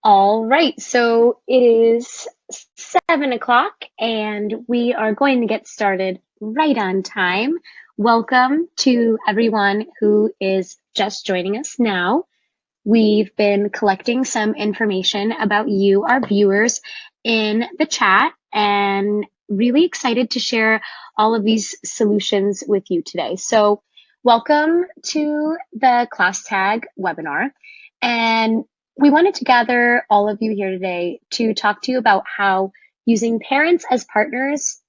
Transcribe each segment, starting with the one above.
All right, so it is 7 o'clock and we are going to get started right on time. Welcome to everyone who is just joining us now. We've been collecting some information about you, our viewers, in the chat, and really excited to share all of these solutions with you today. So welcome to the ClassTag webinar. And we wanted to gather all of you here today to talk to you about how using parents as partners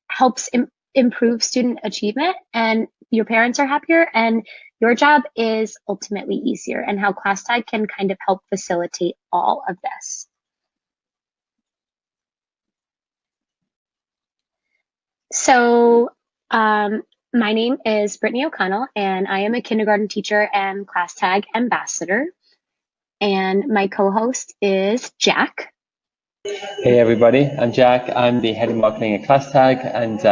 helps improve student achievement, and your parents are happier and your job is ultimately easier, and how ClassTag can kind of help facilitate all of this. So my name is Brittany O'Connell, and I am a kindergarten teacher and ClassTag ambassador. And my co-host is Jack. Hey everybody, I'm Jack. I'm the head of marketing at ClassTag, and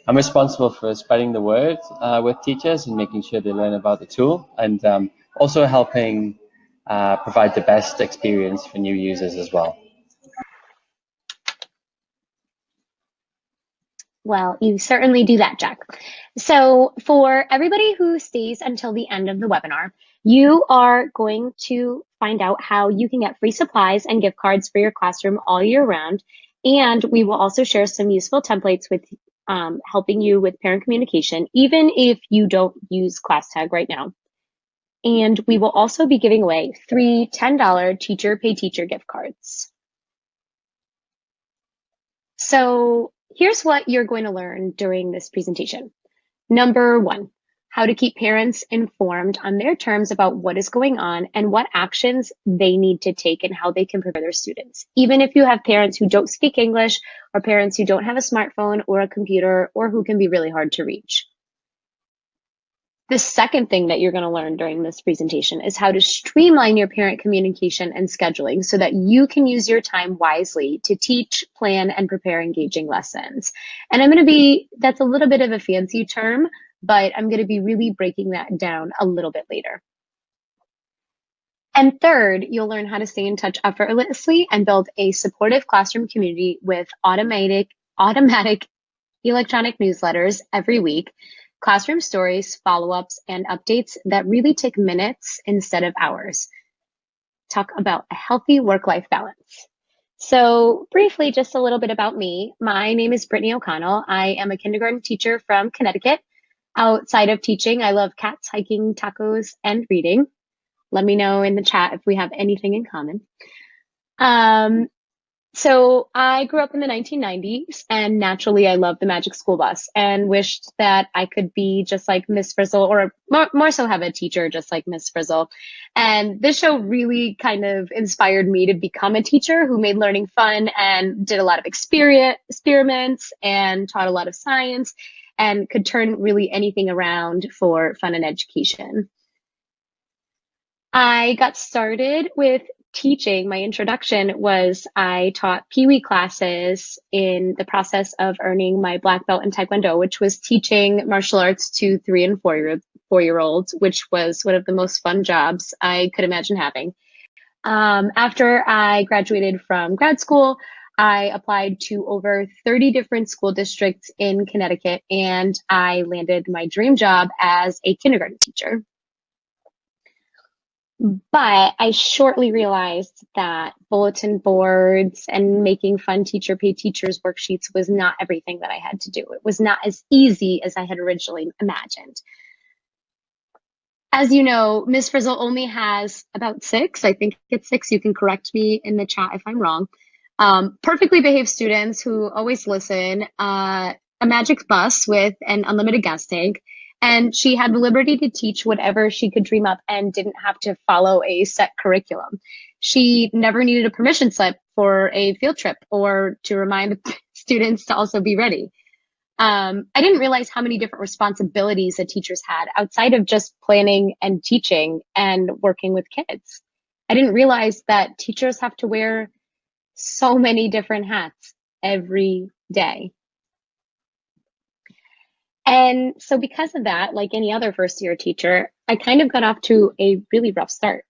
I'm responsible for spreading the word with teachers and making sure they learn about the tool, and also helping provide the best experience for new users as well. Well, you certainly do that, Jack. So for everybody who stays until the end of the webinar, you are going to find out how you can get free supplies and gift cards for your classroom all year round. And we will also share some useful templates with helping you with parent communication, even if you don't use ClassTag right now. And we will also be giving away 3 $10 Teacher Pay Teacher gift cards. So here's what you're going to learn during this presentation. Number 1, how to keep parents informed on their terms about what is going on and what actions they need to take and how they can prepare their students, even if you have parents who don't speak English or parents who don't have a smartphone or a computer or who can be really hard to reach. The second thing that you're going to learn during this presentation is how to streamline your parent communication and scheduling so that you can use your time wisely to teach, plan, and prepare engaging lessons. And that's a little bit of a fancy term, but I'm going to be really breaking that down a little bit later. And third, you'll learn how to stay in touch effortlessly and build a supportive classroom community with automatic electronic newsletters every week, classroom stories, follow-ups, and updates that really take minutes instead of hours. Talk about a healthy work-life balance. So briefly, just a little bit about me. My name is Brittany O'Connell. I am a kindergarten teacher from Connecticut. Outside of teaching, I love cats, hiking, tacos, and reading. Let me know in the chat if we have anything in common. So I grew up in the 1990s, and naturally I loved the Magic School Bus and wished that I could be just like Miss Frizzle, or more so have a teacher just like Miss Frizzle. And this show really kind of inspired me to become a teacher who made learning fun and did a lot of experiments and taught a lot of science and could turn really anything around for fun and education. I got started with teaching. My introduction was I taught Pee Wee classes in the process of earning my black belt in Taekwondo, which was teaching martial arts to 3 and 4-year-olds, which was one of the most fun jobs I could imagine having. After I graduated from grad school, I applied to over 30 different school districts in Connecticut, and I landed my dream job as a kindergarten teacher. But I shortly realized that bulletin boards and making fun teacher pay teachers worksheets was not everything that I had to do. It was not as easy as I had originally imagined. As you know, Ms. Frizzle only has about 6, I think it's 6, you can correct me in the chat if I'm wrong, perfectly behaved students who always listen, a magic bus with an unlimited gas tank, and she had the liberty to teach whatever she could dream up and didn't have to follow a set curriculum. She never needed a permission slip for a field trip or to remind the students to also be ready. I didn't realize how many different responsibilities that teachers had outside of just planning and teaching and working with kids. I didn't realize that teachers have to wear so many different hats every day. And so because of that, like any other first-year teacher, I kind of got off to a really rough start.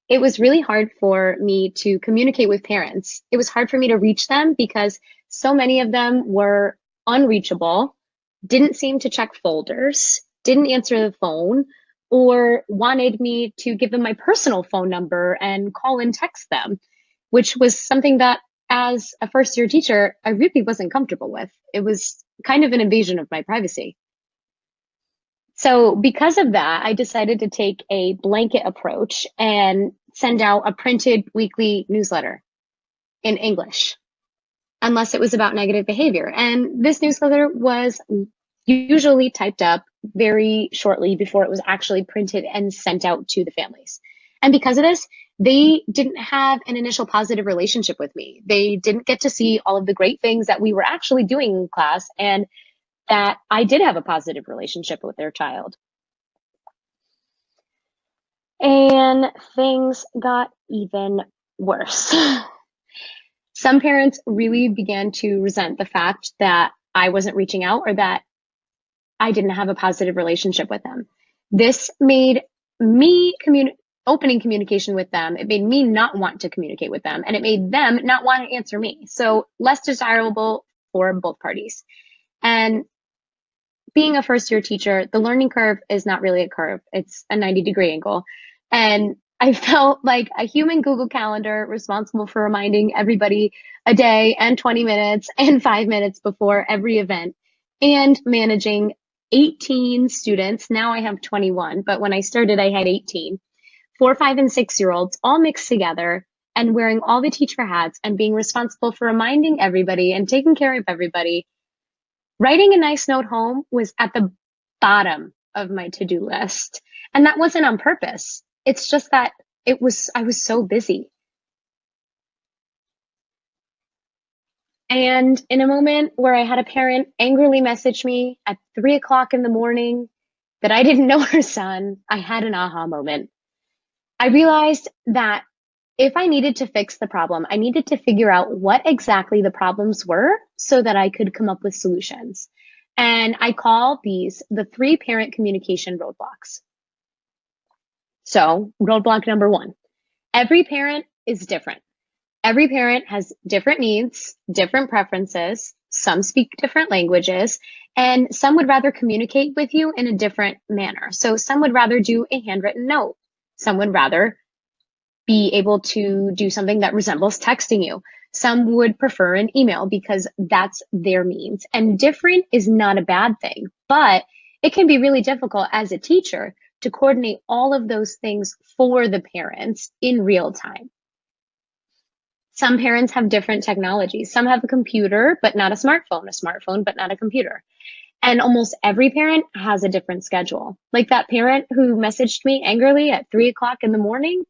it was really hard for me to communicate with parents. It was hard for me to reach them because so many of them were unreachable, didn't seem to check folders, didn't answer the phone, or wanted me to give them my personal phone number and call and text them, which was something that as a first year teacher, I really wasn't comfortable with. It was kind of an invasion of my privacy. So because of that, I decided to take a blanket approach and send out a printed weekly newsletter in English, unless it was about negative behavior. And this newsletter was usually typed up very shortly before it was actually printed and sent out to the families. And because of this, they didn't have an initial positive relationship with me. They didn't get to see all of the great things that we were actually doing in class and that I did have a positive relationship with their child. And things got even worse. Some parents really began to resent the fact that I wasn't reaching out or that I didn't have a positive relationship with them. This made me opening communication with them. It made me not want to communicate with them, and it made them not want to answer me. So less desirable for both parties. And being a first year teacher, the learning curve is not really a curve. It's a 90-degree angle. And I felt like a human Google Calendar responsible for reminding everybody a day and 20 minutes and 5 minutes before every event and managing 18 students. Now I have 21, but when I started, I had 18, 4, 5, and 6-year-olds all mixed together and wearing all the teacher hats and being responsible for reminding everybody and taking care of everybody. Writing a nice note home was at the bottom of my to-do list. And that wasn't on purpose. It's just that I was so busy. And in a moment where I had a parent angrily message me at 3 o'clock in the morning that I didn't know her son, I had an aha moment. I realized that if I needed to fix the problem, I needed to figure out what exactly the problems were so that I could come up with solutions. And I call these the 3 parent communication roadblocks. So, roadblock number 1, every parent is different. Every parent has different needs, different preferences. Some speak different languages, and some would rather communicate with you in a different manner. So some would rather do a handwritten note. Some would rather be able to do something that resembles texting you. Some would prefer an email because that's their means. And different is not a bad thing, but it can be really difficult as a teacher to coordinate all of those things for the parents in real time. Some parents have different technologies. Some have a computer, but not a smartphone, but not a computer. And almost every parent has a different schedule. Like that parent who messaged me angrily at 3 o'clock in the morning,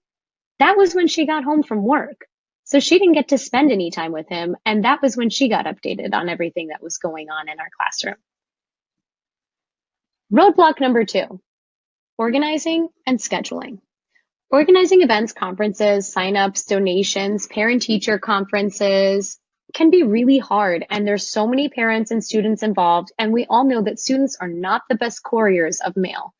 that was when she got home from work. So she didn't get to spend any time with him. And that was when she got updated on everything that was going on in our classroom. Roadblock number 2, organizing and scheduling. Organizing events, conferences, signups, donations, parent-teacher conferences can be really hard. And there's so many parents and students involved. And we all know that students are not the best couriers of mail.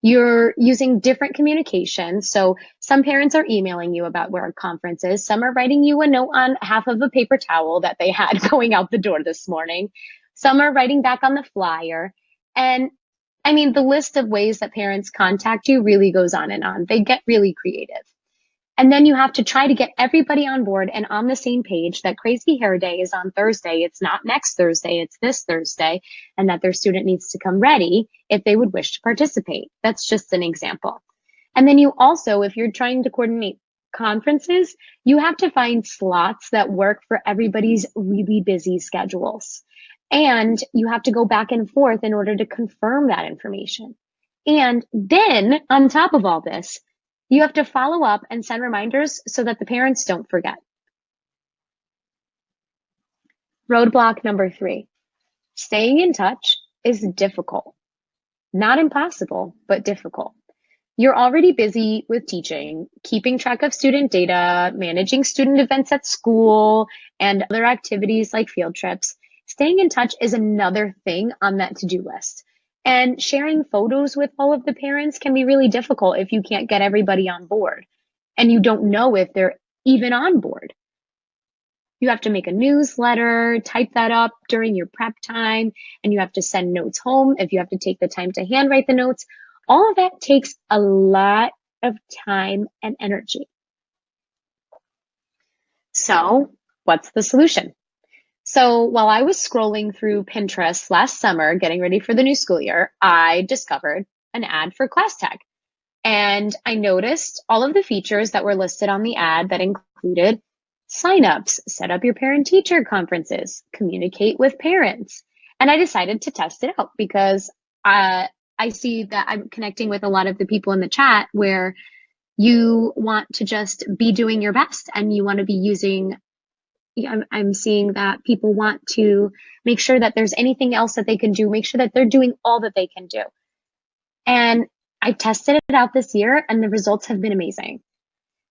You're using different communication. So some parents are emailing you about where a conference is. Some are writing you a note on half of a paper towel that they had going out the door this morning. Some are writing back on the flyer. And I mean, the list of ways that parents contact you really goes on and on. They get really creative. And then you have to try to get everybody on board and on the same page that Crazy Hair Day is on Thursday. It's not next Thursday, it's this Thursday, and that their student needs to come ready if they would wish to participate. That's just an example. And then you also, if you're trying to coordinate conferences, you have to find slots that work for everybody's really busy schedules. And you have to go back and forth in order to confirm that information. And then on top of all this, you have to follow up and send reminders so that the parents don't forget. Roadblock number 3, staying in touch is difficult. Not impossible, but difficult. You're already busy with teaching, keeping track of student data, managing student events at school, and other activities like field trips. Staying in touch is another thing on that to-do list. And sharing photos with all of the parents can be really difficult if you can't get everybody on board. and you don't know if they're even on board. You have to make a newsletter, type that up during your prep time, and you have to send notes home if you have to take the time to handwrite the notes. All of that takes a lot of time and energy. So, what's the solution? So, while I was scrolling through Pinterest last summer, getting ready for the new school year, I discovered an ad for ClassTag. And I noticed all of the features that were listed on the ad that included signups, set up your parent-teacher conferences, communicate with parents. And I decided to test it out because I see that I'm connecting with a lot of the people in the chat where you want to just be doing your best and you want to be using. I'm seeing that people want to make sure that there's anything else that they can do, make sure that they're doing all that they can do. And I tested it out this year and the results have been amazing.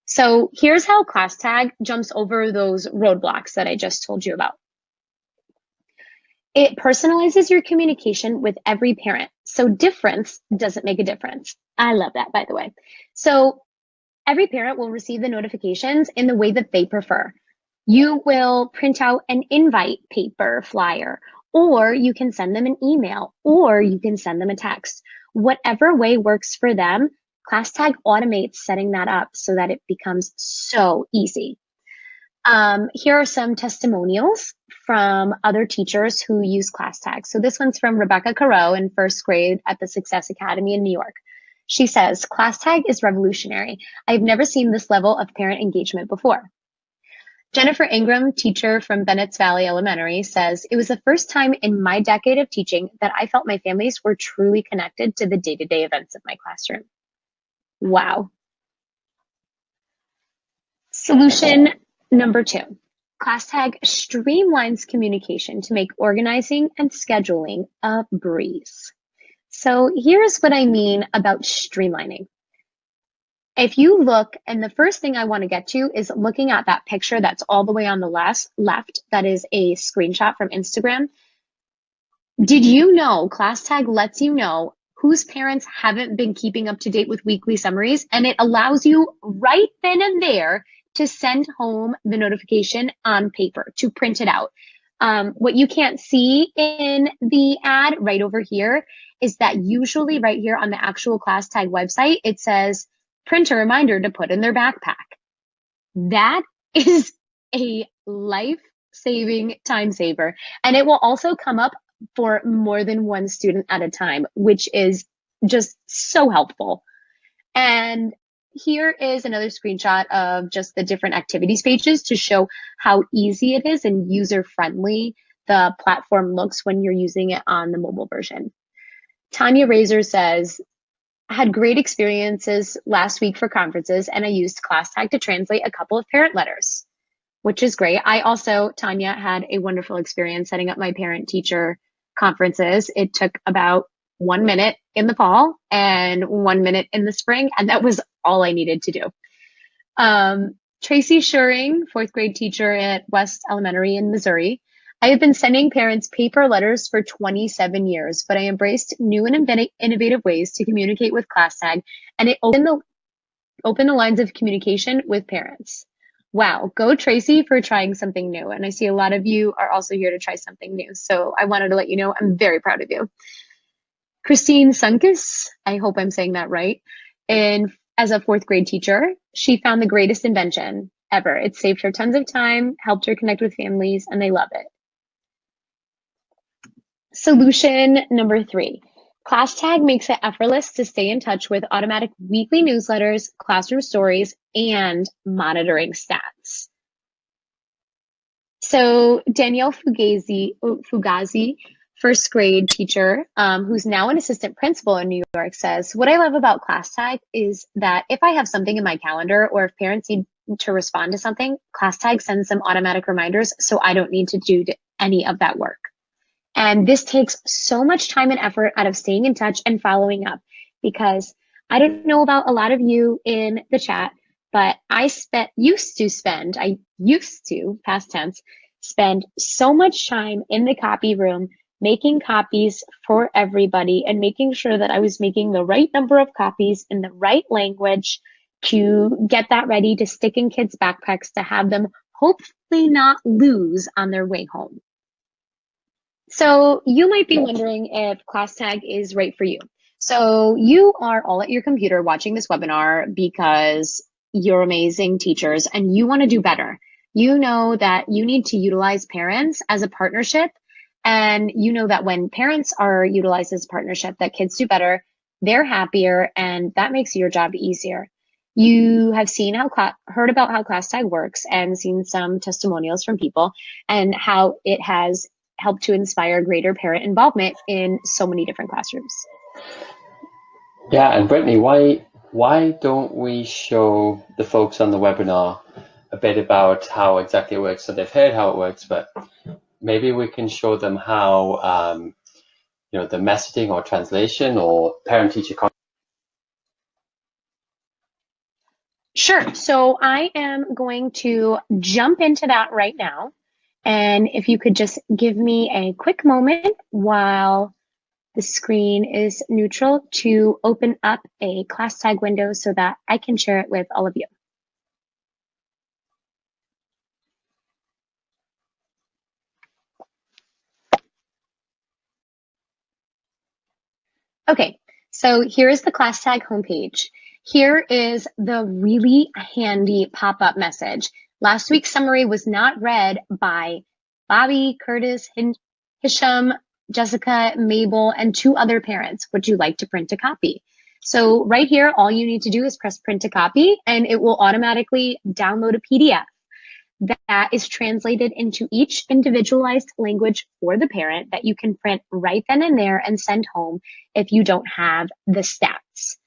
So here's how ClassTag jumps over those roadblocks that I just told you about. It personalizes your communication with every parent. So difference doesn't make a difference. I love that, by the way. So every parent will receive the notifications in the way that they prefer. You will print out an invite paper flyer, or you can send them an email, or you can send them a text. Whatever way works for them, ClassTag automates setting that up so that it becomes so easy. Here are some testimonials from other teachers who use ClassTag. So this one's from Rebecca Caro in first grade at the Success Academy in New York. She says, ClassTag is revolutionary. I've never seen this level of parent engagement before. Jennifer Ingram, teacher from Bennett's Valley Elementary, says, it was the first time in my decade of teaching that I felt my families were truly connected to the day-to-day events of my classroom. Wow. Solution number 2. ClassTag streamlines communication to make organizing and scheduling a breeze. So here's what I mean about streamlining. If you look, and the first thing I want to get to is looking at that picture that's all the way on the left, that is a screenshot from Instagram. Did you know ClassTag lets you know whose parents haven't been keeping up to date with weekly summaries, and it allows you right then and there to send home the notification on paper, to print it out. What you can't see in the ad right over here is that usually right here on the actual ClassTag website, it says, print a reminder to put in their backpack. That is a life-saving time saver. And it will also come up for more than one student at a time, which is just so helpful. And here is another screenshot of just the different activities pages to show how easy it is and user-friendly the platform looks when you're using it on the mobile version. Tanya Razor says, I had great experiences last week for conferences, and I used ClassTag to translate a couple of parent letters, which is great. I also, Tanya, had a wonderful experience setting up my parent-teacher conferences. It took about 1 minute in the fall and 1 minute in the spring, and that was all I needed to do. Tracy Shuring, fourth grade teacher at West Elementary in Missouri. I have been sending parents paper letters for 27 years, but I embraced new and innovative ways to communicate with ClassTag, and it opened the lines of communication with parents. Wow, go Tracy for trying something new. And I see a lot of you are also here to try something new. So I wanted to let you know I'm very proud of you. Christine Sunkis, I hope I'm saying that right. And as a fourth grade teacher, she found the greatest invention ever. It saved her tons of time, helped her connect with families, and they love it. Solution number 3. ClassTag makes it effortless to stay in touch with automatic weekly newsletters, classroom stories, and monitoring stats. So Danielle Fugazi, first grade teacher, who's now an assistant principal in New York, says, what I love about ClassTag is that if I have something in my calendar or if parents need to respond to something, ClassTag sends them automatic reminders, so I don't need to do any of that work. And this takes so much time and effort out of staying in touch and following up, because I don't know about a lot of you in the chat, but I used to, past tense, spend so much time in the copy room making copies for everybody and making sure that I was making the right number of copies in the right language to get that ready to stick in kids' backpacks to have them hopefully not lose on their way home. So you might be wondering if ClassTag is right for you. So you are all at your computer watching this webinar because you're amazing teachers and you want to do better. You know that you need to utilize parents as a partnership, and you know that when parents are utilized as a partnership, that kids do better, they're happier, and that makes your job easier. You have heard about how ClassTag works and seen some testimonials from people and how it has help to inspire greater parent involvement in so many different classrooms. Yeah, and Brittany, why don't we show the folks on the webinar a bit about how exactly it works? So they've heard how it works, but maybe we can show them how the messaging or translation or parent-teacher. Sure. So I am going to jump into that right now. And if you could just give me a quick moment while the screen is neutral to open up a ClassTag window so that I can share it with all of you. Okay, so here is the ClassTag homepage. Here is the really handy pop-up message. Last week's summary was not read by Bobby, Curtis, Hisham, Jessica, Mabel, and 2 other parents. Would you like to print a copy? So right here, all you need to do is press print a copy and it will automatically download a PDF that is translated into each individualized language for the parent that you can print right then and there and send home if you don't have the stats.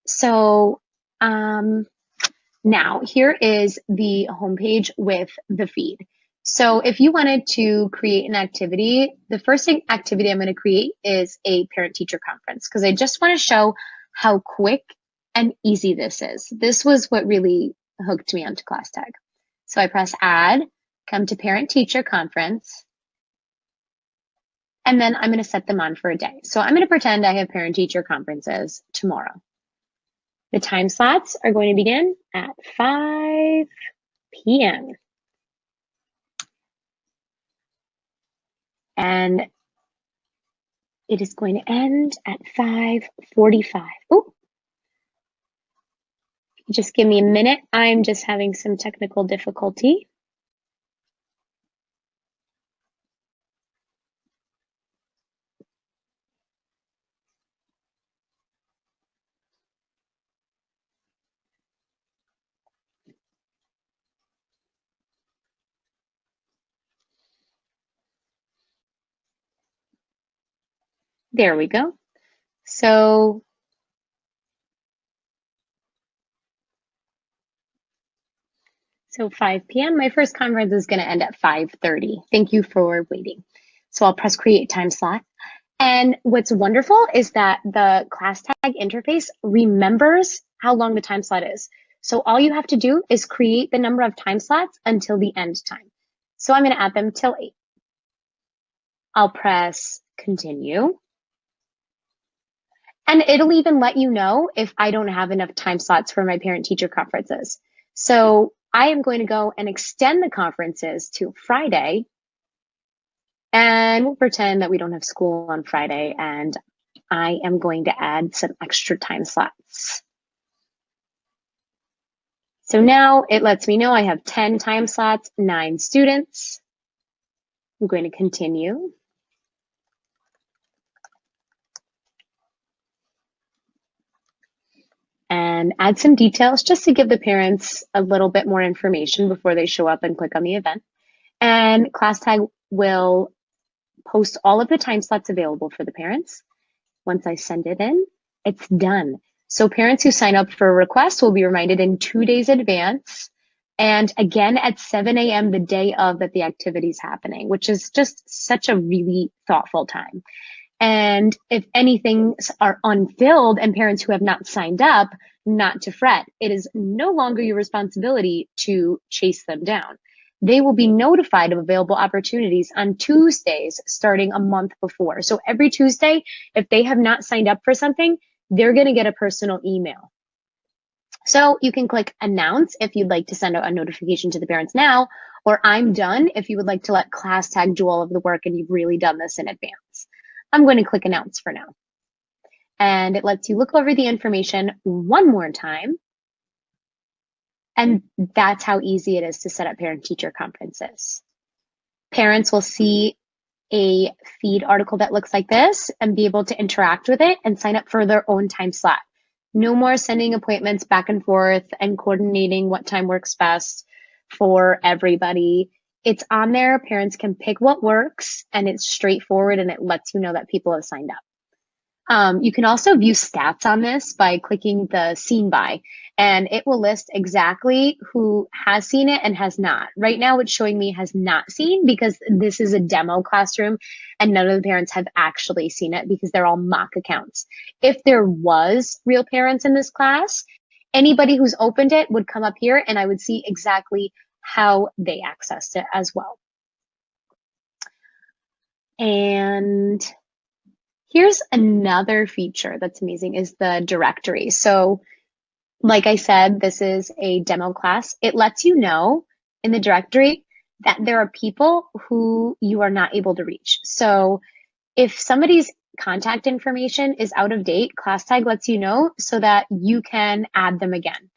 So now here is the homepage with the feed. So if you wanted to create an activity, the first activity I'm going to create is a parent-teacher conference because I just want to show how quick and easy this is. This was what really hooked me onto ClassTag. So I press add, come to parent-teacher conference, and then I'm going to set them on for a day. So I'm going to pretend I have parent-teacher conferences tomorrow. The time slots are going to begin at 5 p.m. And it is going to end at 5:45. Oh, just give me a minute. I'm just having some technical difficulty. There we go. So 5 p.m. My first conference is going to end at 5:30. Thank you for waiting. So I'll press create time slot. And what's wonderful is that the ClassTag interface remembers how long the time slot is. So all you have to do is create the number of time slots until the end time. So I'm going to add them till 8. I'll press continue. And it'll even let you know if I don't have enough time slots for my parent-teacher conferences. So I am going to go and extend the conferences to Friday. And we'll pretend that we don't have school on Friday, and I am going to add some extra time slots. So now it lets me know I have 10 time slots, 9 students. I'm going to continue. And add some details just to give the parents a little bit more information before they show up and click on the event. And ClassTag will post all of the time slots available for the parents. Once I send it in, it's done. So parents who sign up for a request will be reminded in 2 days advance and again at 7 a.m. the day of that the activity is happening, which is just such a really thoughtful time. And if anything are unfilled and parents who have not signed up, not to fret. It is no longer your responsibility to chase them down. They will be notified of available opportunities on Tuesdays starting a month before. So every Tuesday, if they have not signed up for something, they're going to get a personal email. So you can click announce if you'd like to send out a notification to the parents now, or I'm done if you would like to let ClassTag do all of the work and you've really done this in advance. I'm going to click announce for now. And it lets you look over the information one more time. And that's how easy it is to set up parent-teacher conferences. Parents will see a feed article that looks like this and be able to interact with it and sign up for their own time slot. No more sending appointments back and forth and coordinating what time works best for everybody. It's on there. Parents can pick what works, and it's straightforward, and it lets you know that people have signed up. You can also view stats on this by clicking the seen by, and it will list exactly who has seen it and has not. Right now it's showing me has not seen because this is a demo classroom and none of the parents have actually seen it because they're all mock accounts. If there was real parents in this class, anybody who's opened it would come up here and I would see exactly how they accessed it as well. And here's another feature that's amazing is the directory. So like I said, this is a demo class. It lets you know in the directory that there are people who you are not able to reach. So if somebody's contact information is out of date, ClassTag lets you know so that you can add them again.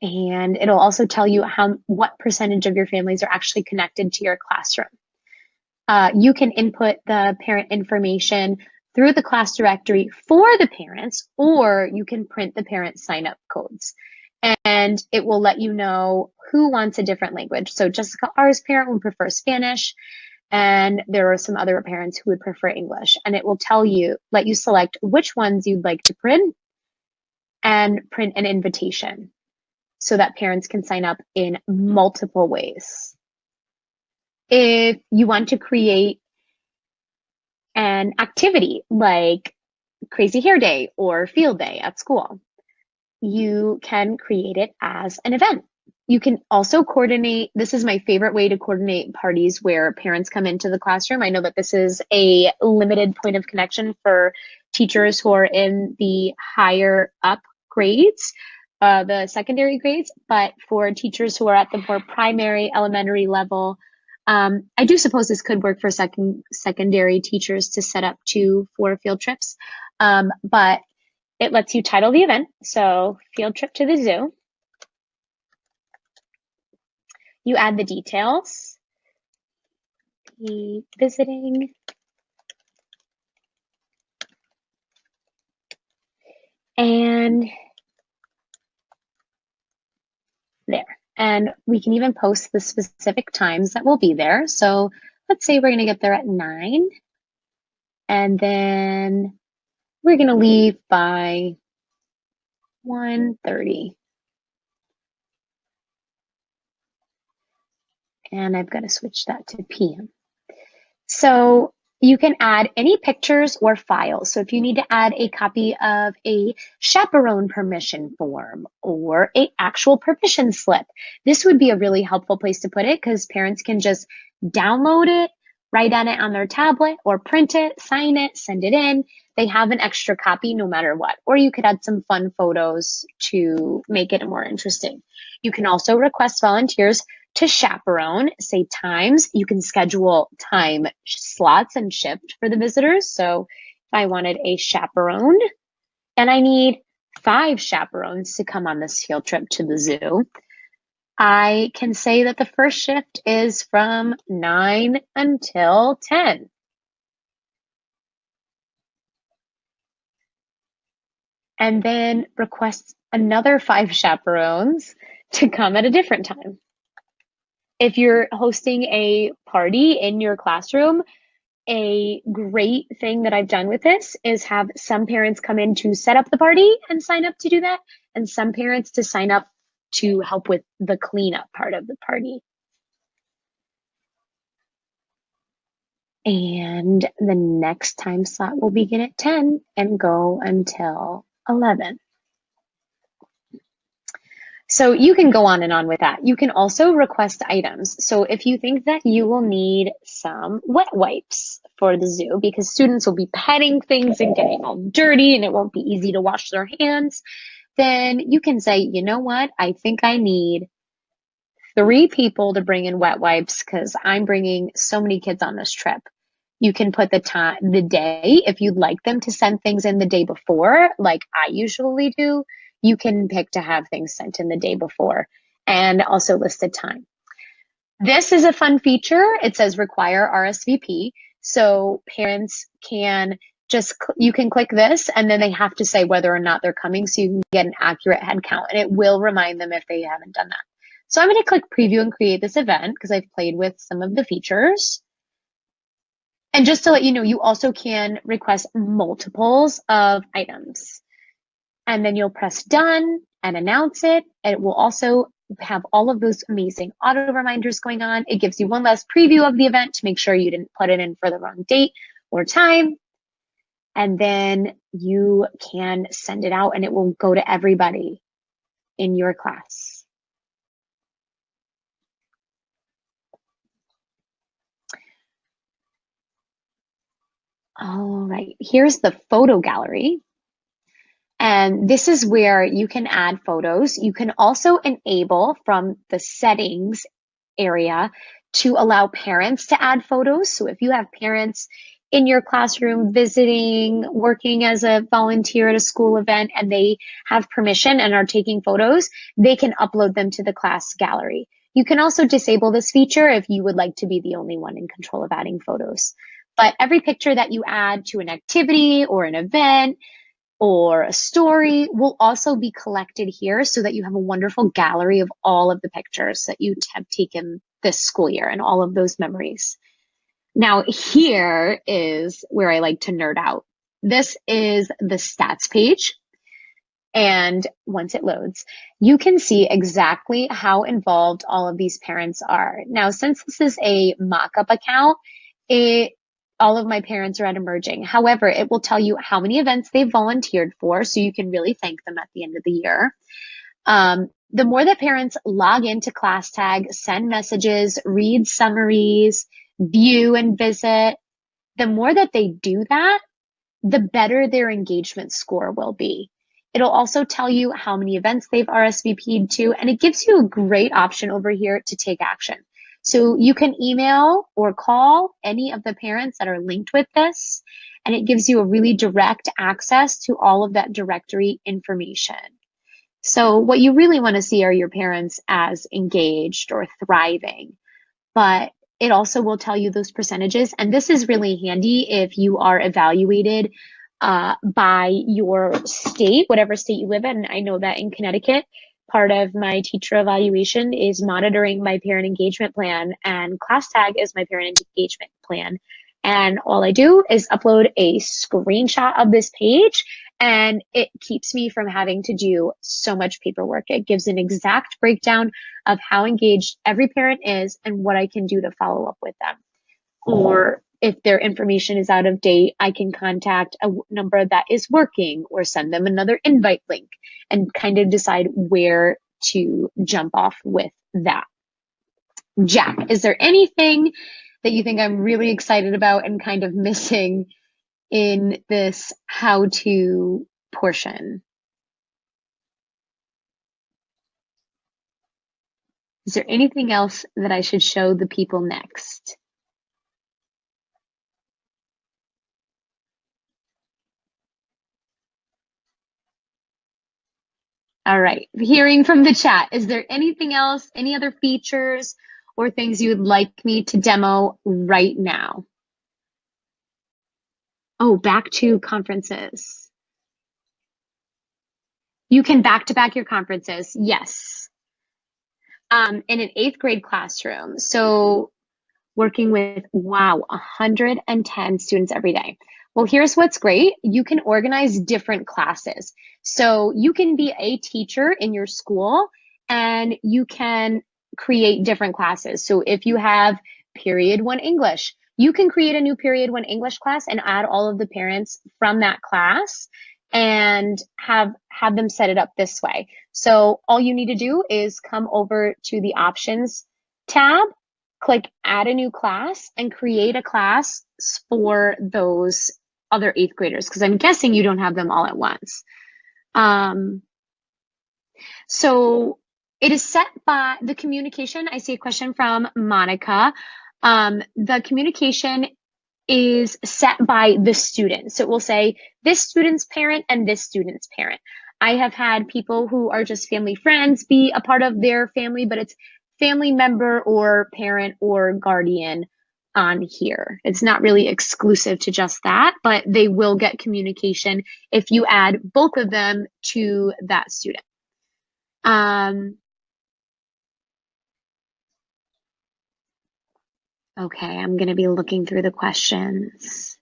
And it'll also tell you what percentage of your families are actually connected to your classroom. You can input the parent information through the class directory for the parents, or you can print the parent sign-up codes. And it will let you know who wants a different language. So Jessica R's parent would prefer Spanish, and there are some other parents who would prefer English. And it will let you select which ones you'd like to print and print an invitation so that parents can sign up in multiple ways. If you want to create an activity like Crazy Hair Day or Field Day at school, you can create it as an event. You can also coordinate. This is my favorite way to coordinate parties where parents come into the classroom. I know that this is a limited point of connection for teachers who are in the higher up grades, the secondary grades, but for teachers who are at the more primary, elementary level, I do suppose this could work for secondary teachers to set up 2-4 field trips, but it lets you title the event. So field trip to the zoo. You add the details, visiting, and there. And we can even post the specific times that we'll be there. So let's say we're going to get there at 9, and then we're going to leave by 1:30. And I've got to switch that to PM. So you can add any pictures or files. So if you need to add a copy of a chaperone permission form or an actual permission slip, this would be a really helpful place to put it because parents can just download it, write on it on their tablet, or print it, sign it, send it in. They have an extra copy no matter what. Or you could add some fun photos to make it more interesting. You can also request volunteers to chaperone, say times. You can schedule time slots and shift for the visitors. So if I wanted a chaperone and I need 5 chaperones to come on this field trip to the zoo, I can say that the first shift is from 9 until 10. And then request another 5 chaperones to come at a different time. If you're hosting a party in your classroom, a great thing that I've done with this is have some parents come in to set up the party and sign up to do that, and some parents to sign up to help with the cleanup part of the party. And the next time slot will begin at 10 and go until 11. So you can go on and on with that. You can also request items. So if you think that you will need some wet wipes for the zoo because students will be petting things and getting all dirty and it won't be easy to wash their hands, then you can say, you know what? I think I need 3 people to bring in wet wipes because I'm bringing so many kids on this trip. You can put the time, the day, if you'd like them to send things in the day before, like I usually do, you can pick to have things sent in the day before and also list the time. This is a fun feature. It says require RSVP. So parents can you can click this and then they have to say whether or not they're coming so you can get an accurate head count and it will remind them if they haven't done that. So I'm going to click preview and create this event because I've played with some of the features. And just to let you know, you also can request multiples of items. And then you'll press done and announce it. It will also have all of those amazing auto reminders going on. It gives you one last preview of the event to make sure you didn't put it in for the wrong date or time. And then you can send it out and it will go to everybody in your class. All right, here's the photo gallery. And this is where you can add photos. You can also enable from the settings area to allow parents to add photos. So if you have parents in your classroom visiting, working as a volunteer at a school event, and they have permission and are taking photos, they can upload them to the class gallery. You can also disable this feature if you would like to be the only one in control of adding photos. But every picture that you add to an activity or an event or a story will also be collected here so that you have a wonderful gallery of all of the pictures that you have taken this school year and all of those memories. Now, here is where I like to nerd out. This is the stats page. And once it loads, you can see exactly how involved all of these parents are. Now, since this is a mock-up account, all of my parents are at emerging. However, it will tell you how many events they've volunteered for, so you can really thank them at the end of the year. The more that parents log into ClassTag, send messages, read summaries, view and visit, the more that they do that, the better their engagement score will be. It'll also tell you how many events they've RSVP'd to, and it gives you a great option over here to take action. So you can email or call any of the parents that are linked with this, and it gives you a really direct access to all of that directory information. So what you really want to see are your parents as engaged or thriving, but it also will tell you those percentages. And this is really handy if you are evaluated by your state, whatever state you live in. I know that in Connecticut, part of my teacher evaluation is monitoring my parent engagement plan, and ClassTag is my parent engagement plan. And all I do is upload a screenshot of this page, and it keeps me from having to do so much paperwork. It gives an exact breakdown of how engaged every parent is and what I can do to follow up with them. Or if their information is out of date, I can contact a number that is working or send them another invite link and kind of decide where to jump off with that. Jack, is there anything that you think I'm really excited about and kind of missing in this how-to portion? Is there anything else that I should show the people next? All right, hearing from the chat, is there anything else, any other features or things you would like me to demo right now? Oh, back to conferences. You can back-to-back your conferences, yes. In an 8th grade classroom. So working with, wow, 110 students every day. Well, here's what's great. You can organize different classes. So you can be a teacher in your school and you can create different classes. So if you have period 1 English, you can create a new period 1 English class and add all of the parents from that class and have them set it up this way. So all you need to do is come over to the options tab, click add a new class and create a class for those other 8th graders, because I'm guessing you don't have them all at once. So it is set by the communication. I see a question from Monica. The communication is set by the student. So it will say this student's parent and this student's parent. I have had people who are just family friends be a part of their family, but it's family member or parent or guardian on here. It's not really exclusive to just that, but they will get communication if you add both of them to that student. Okay, I'm going to be looking through the questions.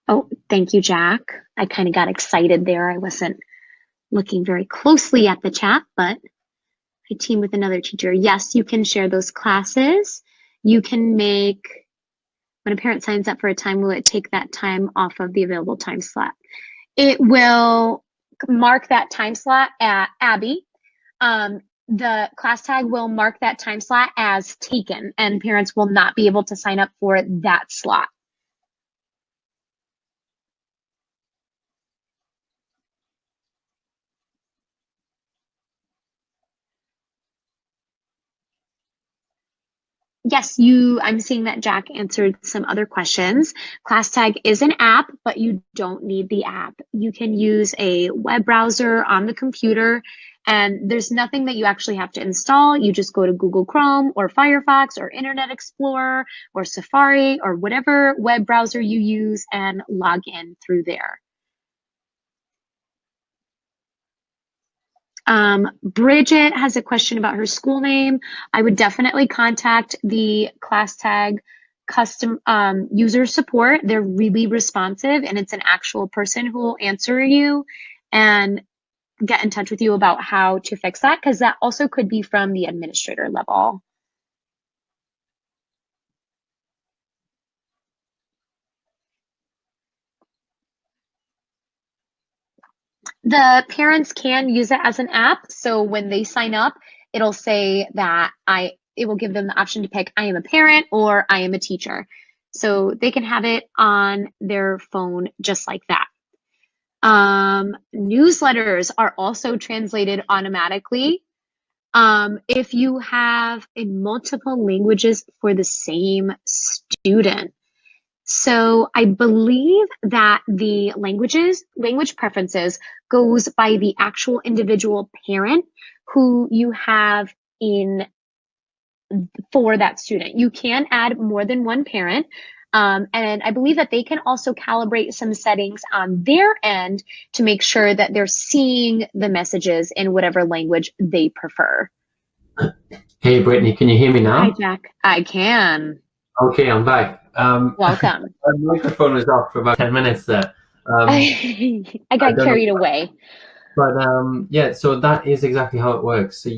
Oh, thank you, Jack. I kind of got excited there. I wasn't looking very closely at the chat, but I team with another teacher. Yes, you can share those classes. You can make, when a parent signs up for a time, will it take that time off of the available time slot? It will mark that time slot at Abby. The ClassTag will mark that time slot as taken, and parents will not be able to sign up for that slot. Yes, I'm seeing that Jack answered some other questions. ClassTag is an app, but you don't need the app. You can use a web browser on the computer, and there's nothing that you actually have to install. You just go to Google Chrome or Firefox or Internet Explorer or Safari or whatever web browser you use and log in through there. Bridget has a question about her school name. I would definitely contact the ClassTag custom user support. They're really responsive, and it's an actual person who will answer you and get in touch with you about how to fix that, because that also could be from the administrator level. The parents can use it as an app. So when they sign up, it'll say that it will give them the option to pick, I am a parent or I am a teacher. So they can have it on their phone just like that. Newsletters are also translated automatically. If you have in multiple languages for the same student. So I believe that the language preferences goes by the actual individual parent who you have in for that student. You can add more than one parent. And I believe that they can also calibrate some settings on their end to make sure that they're seeing the messages in whatever language they prefer. Hey, Brittany, can you hear me now? Hi, Jack. I can. Okay, I'm back. Welcome. My microphone was off for about 10 minutes there. I I got don't know. carried away. But yeah, so that is exactly how it works. So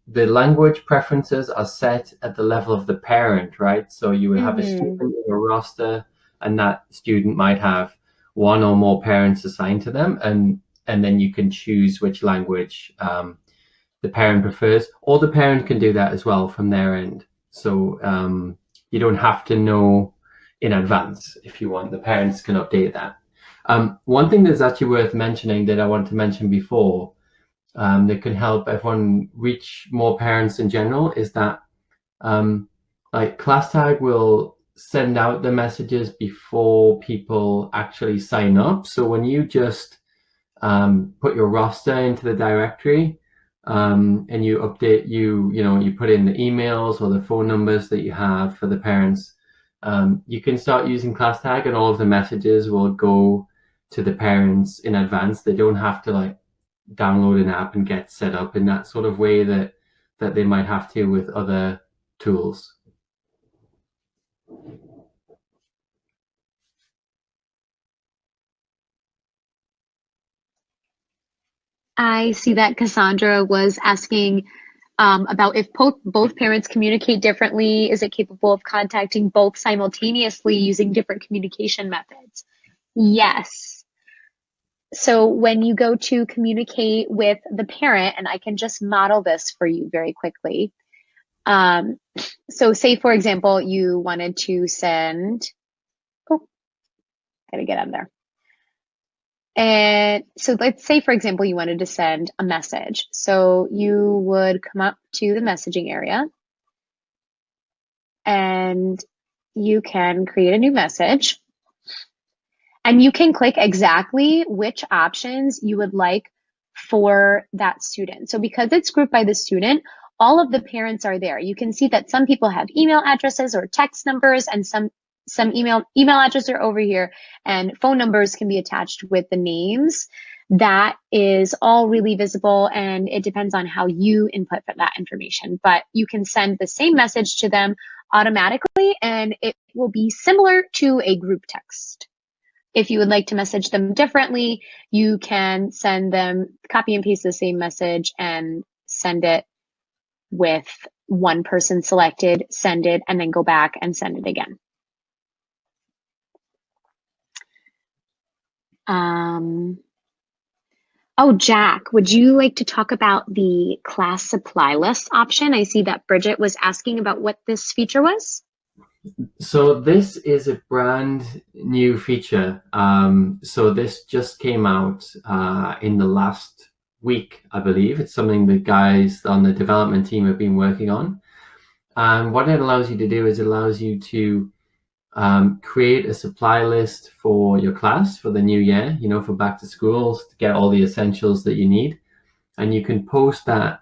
the language preferences are set at the level of the parent, right? So you would have a student in a roster, and that student might have one or more parents assigned to them, and then you can choose which language the parent prefers, or the parent can do that as well from their end. So you don't have to know in advance if you want. The parents can update that. One thing that's actually worth mentioning that I wanted to mention before that can help everyone reach more parents in general is that like ClassTag will send out the messages before people actually sign up. So when you just put your roster into the directory and you update, you put in the emails or the phone numbers that you have for the parents, you can start using ClassTag and all of the messages will go to the parents in advance. They don't have to like download an app and get set up in that sort of way that they might have to with other tools. I see that Cassandra was asking about if both parents communicate differently. Is it capable of contacting both simultaneously using different communication methods? Yes. So when you go to communicate with the parent, and I can just model this for you very quickly. So say, for example, you wanted to send, oh, gotta get out of there. And so let's say, for example, you wanted to send a message. So you would come up to the messaging area and you can create a new message. And you can click exactly which options you would like for that student. So because it's grouped by the student, all of the parents are there. You can see that some people have email addresses or text numbers, and some email addresses are over here, and phone numbers can be attached with the names. That is all really visible, and it depends on how you input for that information. But you can send the same message to them automatically, and it will be similar to a group text. If you would like to message them differently, you can send them, copy and paste the same message and send it with one person selected, send it, and then go back and send it again. Oh, Jack, would you like to talk about the class supply list option? I see that Bridget was asking about what this feature was. So this is a brand new feature. So this just came out in the last week, I believe. It's something the guys on the development team have been working on. And what it allows you to do is it allows you to create a supply list for your class for the new year, for back to school, to get all the essentials that you need. And you can post that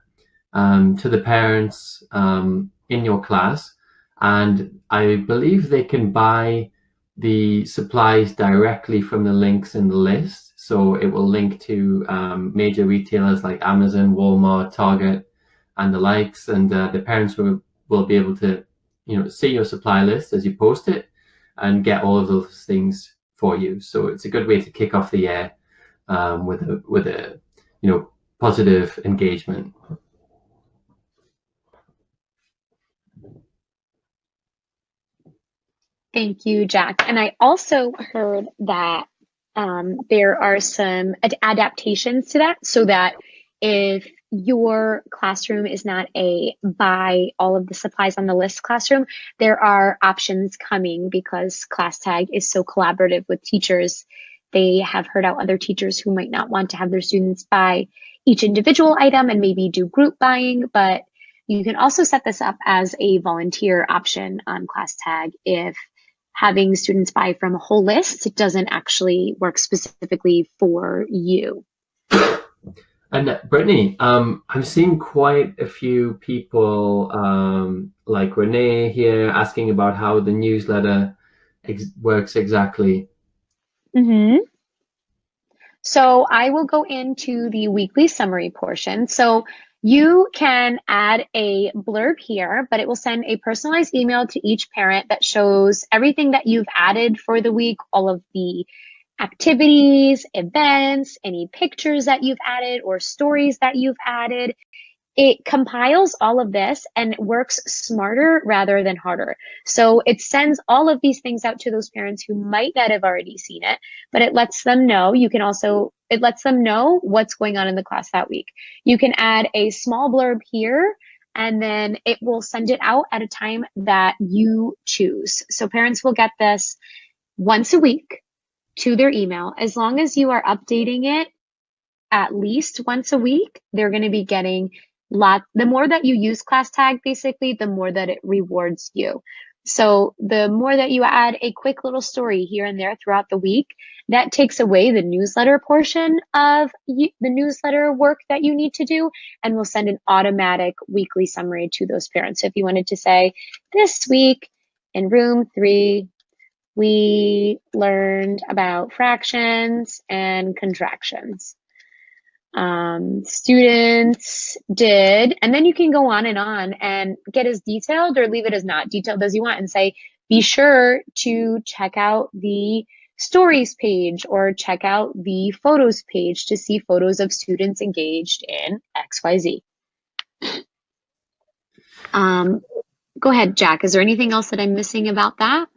to the parents in your class. And I believe they can buy the supplies directly from the links in the list. So it will link to major retailers like Amazon, Walmart, Target, and the likes. And the parents will be able to, see your supply list as you post it and get all of those things for you. So it's a good way to kick off the year with a positive engagement. Thank you, Jack. And I also heard that there are some adaptations to that, so that if your classroom is not a buy all of the supplies on the list classroom, there are options coming because ClassTag is so collaborative with teachers. They have heard out other teachers who might not want to have their students buy each individual item and maybe do group buying, but you can also set this up as a volunteer option on ClassTag if having students buy from a whole list doesn't actually work specifically for you. And Brittany, I'm seeing quite a few people like Renee here asking about how the newsletter works exactly. Mm-hmm. So I will go into the weekly summary portion. So you can add a blurb here, but it will send a personalized email to each parent that shows everything that you've added for the week, all of the activities, events, any pictures that you've added or stories that you've added. It compiles all of this and works smarter rather than harder. So it sends all of these things out to those parents who might not have already seen it, but it lets them know. It lets them know what's going on in the class that week. You can add a small blurb here, and then it will send it out at a time that you choose. So parents will get this once a week to their email. As long as you are updating it at least once a week, they're going to be getting the more that you use ClassTag, basically, the more that it rewards you. So the more that you add a quick little story here and there throughout the week, that takes away the newsletter portion of the newsletter work that you need to do, and will send an automatic weekly summary to those parents. So if you wanted to say, this week in room 3, we learned about fractions and contractions. Students did, and then you can go on and get as detailed or leave it as not detailed as you want and say, be sure to check out the stories page or check out the photos page to see photos of students engaged in XYZ. Go ahead, Jack. Is there anything else that I'm missing about that?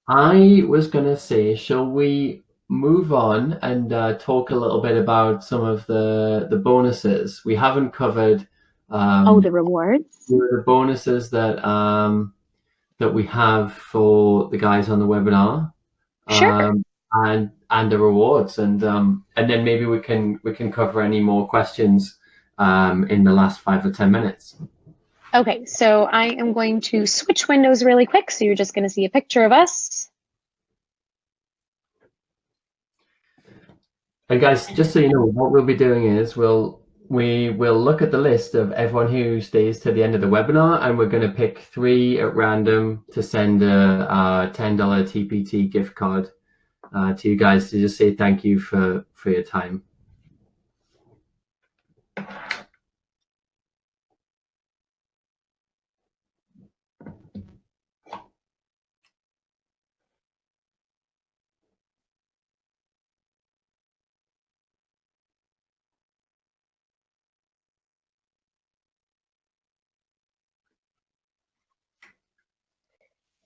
I was going to say, shall we move on and talk a little bit about some of the bonuses? We haven't covered The rewards. the bonuses that we have for the guys on the webinar. Sure. And the rewards, and then maybe we can cover any more questions in the last 5 or 10 minutes. Okay, so I am going to switch windows really quick. So you're just going to see a picture of us. And guys, just so you know, what we'll be doing is we will look at the list of everyone who stays to the end of the webinar, and we're going to pick 3 at random to send a $10 TPT gift card to you guys to just say thank you for your time.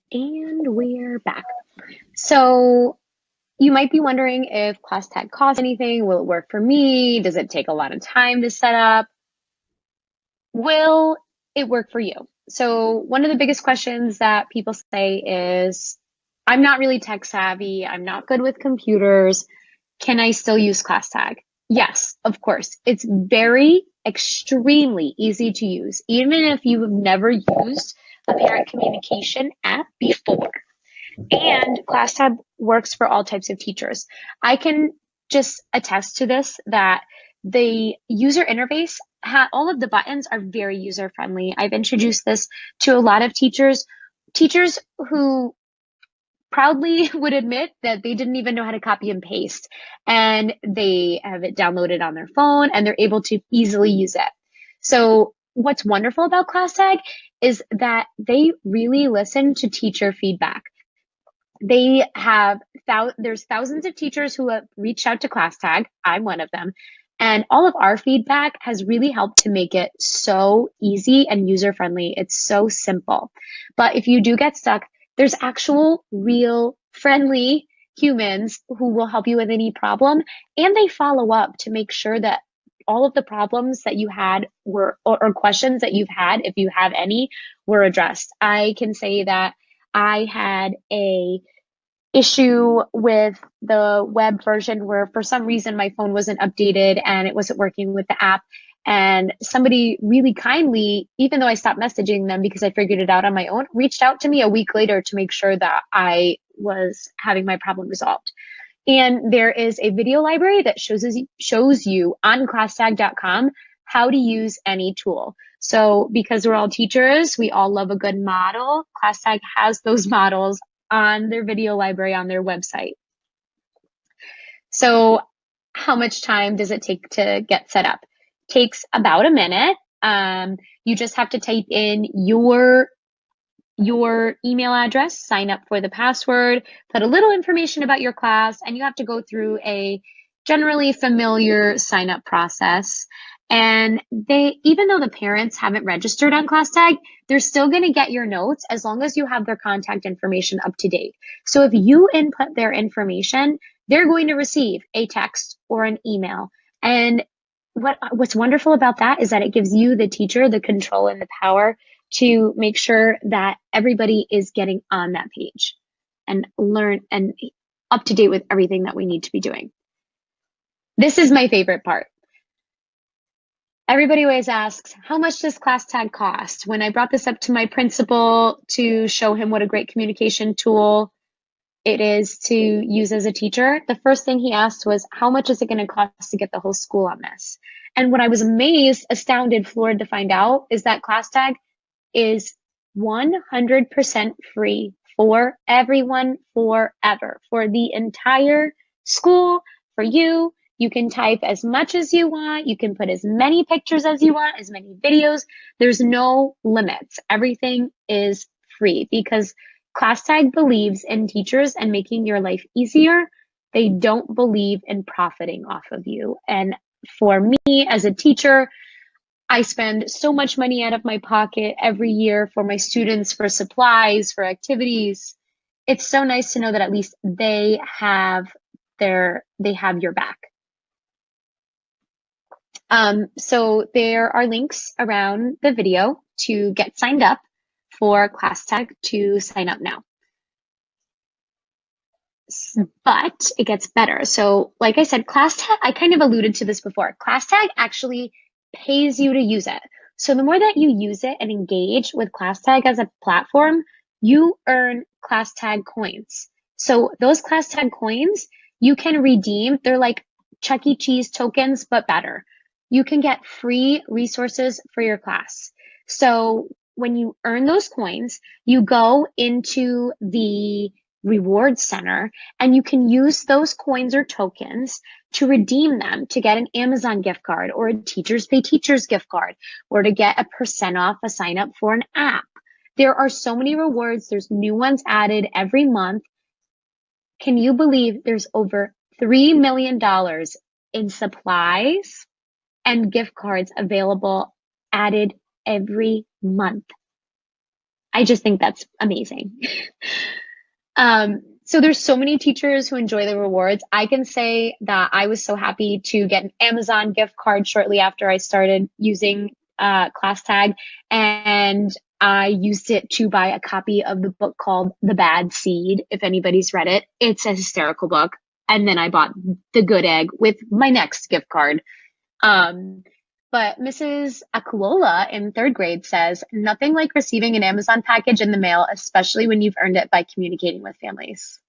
And we're back. So you might be wondering if ClassTag costs anything. Will it work for me? Does it take a lot of time to set up? Will it work for you? So one of the biggest questions that people say is, I'm not really tech savvy. I'm not good with computers. Can I still use ClassTag? Yes, of course. It's very extremely easy to use, even if you have never used a parent communication app before. And ClassTag works for all types of teachers. I can just attest to this, that the user interface, all of the buttons are very user friendly. I've introduced this to a lot of teachers who proudly would admit that they didn't even know how to copy and paste, and they have it downloaded on their phone and they're able to easily use it. So what's wonderful about ClassTag is that they really listen to teacher feedback. They have there's thousands of teachers who have reached out to ClassTag. I'm one of them. And all of our feedback has really helped to make it so easy and user-friendly. It's so simple. But if you do get stuck, there's actual, real, friendly humans who will help you with any problem. And they follow up to make sure that all of the problems that you had were, or questions that you've had, if you have any, were addressed. I can say that I had a issue with the web version where for some reason my phone wasn't updated and it wasn't working with the app. And somebody really kindly, even though I stopped messaging them because I figured it out on my own, reached out to me a week later to make sure that I was having my problem resolved. And there is a video library that shows you on classtag.com how to use any tool. So because we're all teachers, we all love a good model. ClassTag has those models on their video library on their website. So how much time does it take to get set up? Takes about a minute. You just have to type in your email address, sign up for the password, put a little information about your class, and you have to go through a generally familiar sign up process. And even though the parents haven't registered on ClassTag, they're still going to get your notes as long as you have their contact information up to date. So if you input their information, they're going to receive a text or an email. And what's wonderful about that is that it gives you, the teacher, the control and the power to make sure that everybody is getting on that page and learn and up to date with everything that we need to be doing. This is my favorite part. Everybody always asks, how much does ClassTag cost? When I brought this up to my principal to show him what a great communication tool it is to use as a teacher, the first thing he asked was, how much is it going to cost to get the whole school on this? And what I was amazed, astounded, floored to find out is that ClassTag is 100% free for everyone forever, for the entire school, for you. You can type as much as you want. You can put as many pictures as you want, as many videos. There's no limits. Everything is free because ClassTag believes in teachers and making your life easier. They don't believe in profiting off of you. And for me as a teacher, I spend so much money out of my pocket every year for my students, for supplies, for activities. It's so nice to know that at least they have your back. So there are links around the video to get signed up for ClassTag to sign up now. But it gets better. So like I said, ClassTag, I kind of alluded to this before. ClassTag actually pays you to use it. So the more that you use it and engage with ClassTag as a platform, you earn ClassTag coins. So those ClassTag coins you can redeem. They're like Chuck E. Cheese tokens, but better. You can get free resources for your class. So when you earn those coins, you go into the reward center and you can use those coins or tokens to redeem them to get an Amazon gift card or a Teachers Pay Teachers gift card or to get a % off a sign up for an app. There are so many rewards. There's new ones added every month. Can you believe there's over $3 million in supplies and gift cards available added every month? I just think that's amazing. So there's so many teachers who enjoy the rewards. I can say that I was so happy to get an Amazon gift card shortly after I started using ClassTag, and I used it to buy a copy of the book called The Bad Seed, if anybody's read it. It's a hysterical book. And then I bought The Good Egg with my next gift card. But Mrs. Akuola in 3rd grade says, nothing like receiving an Amazon package in the mail, especially when you've earned it by communicating with families.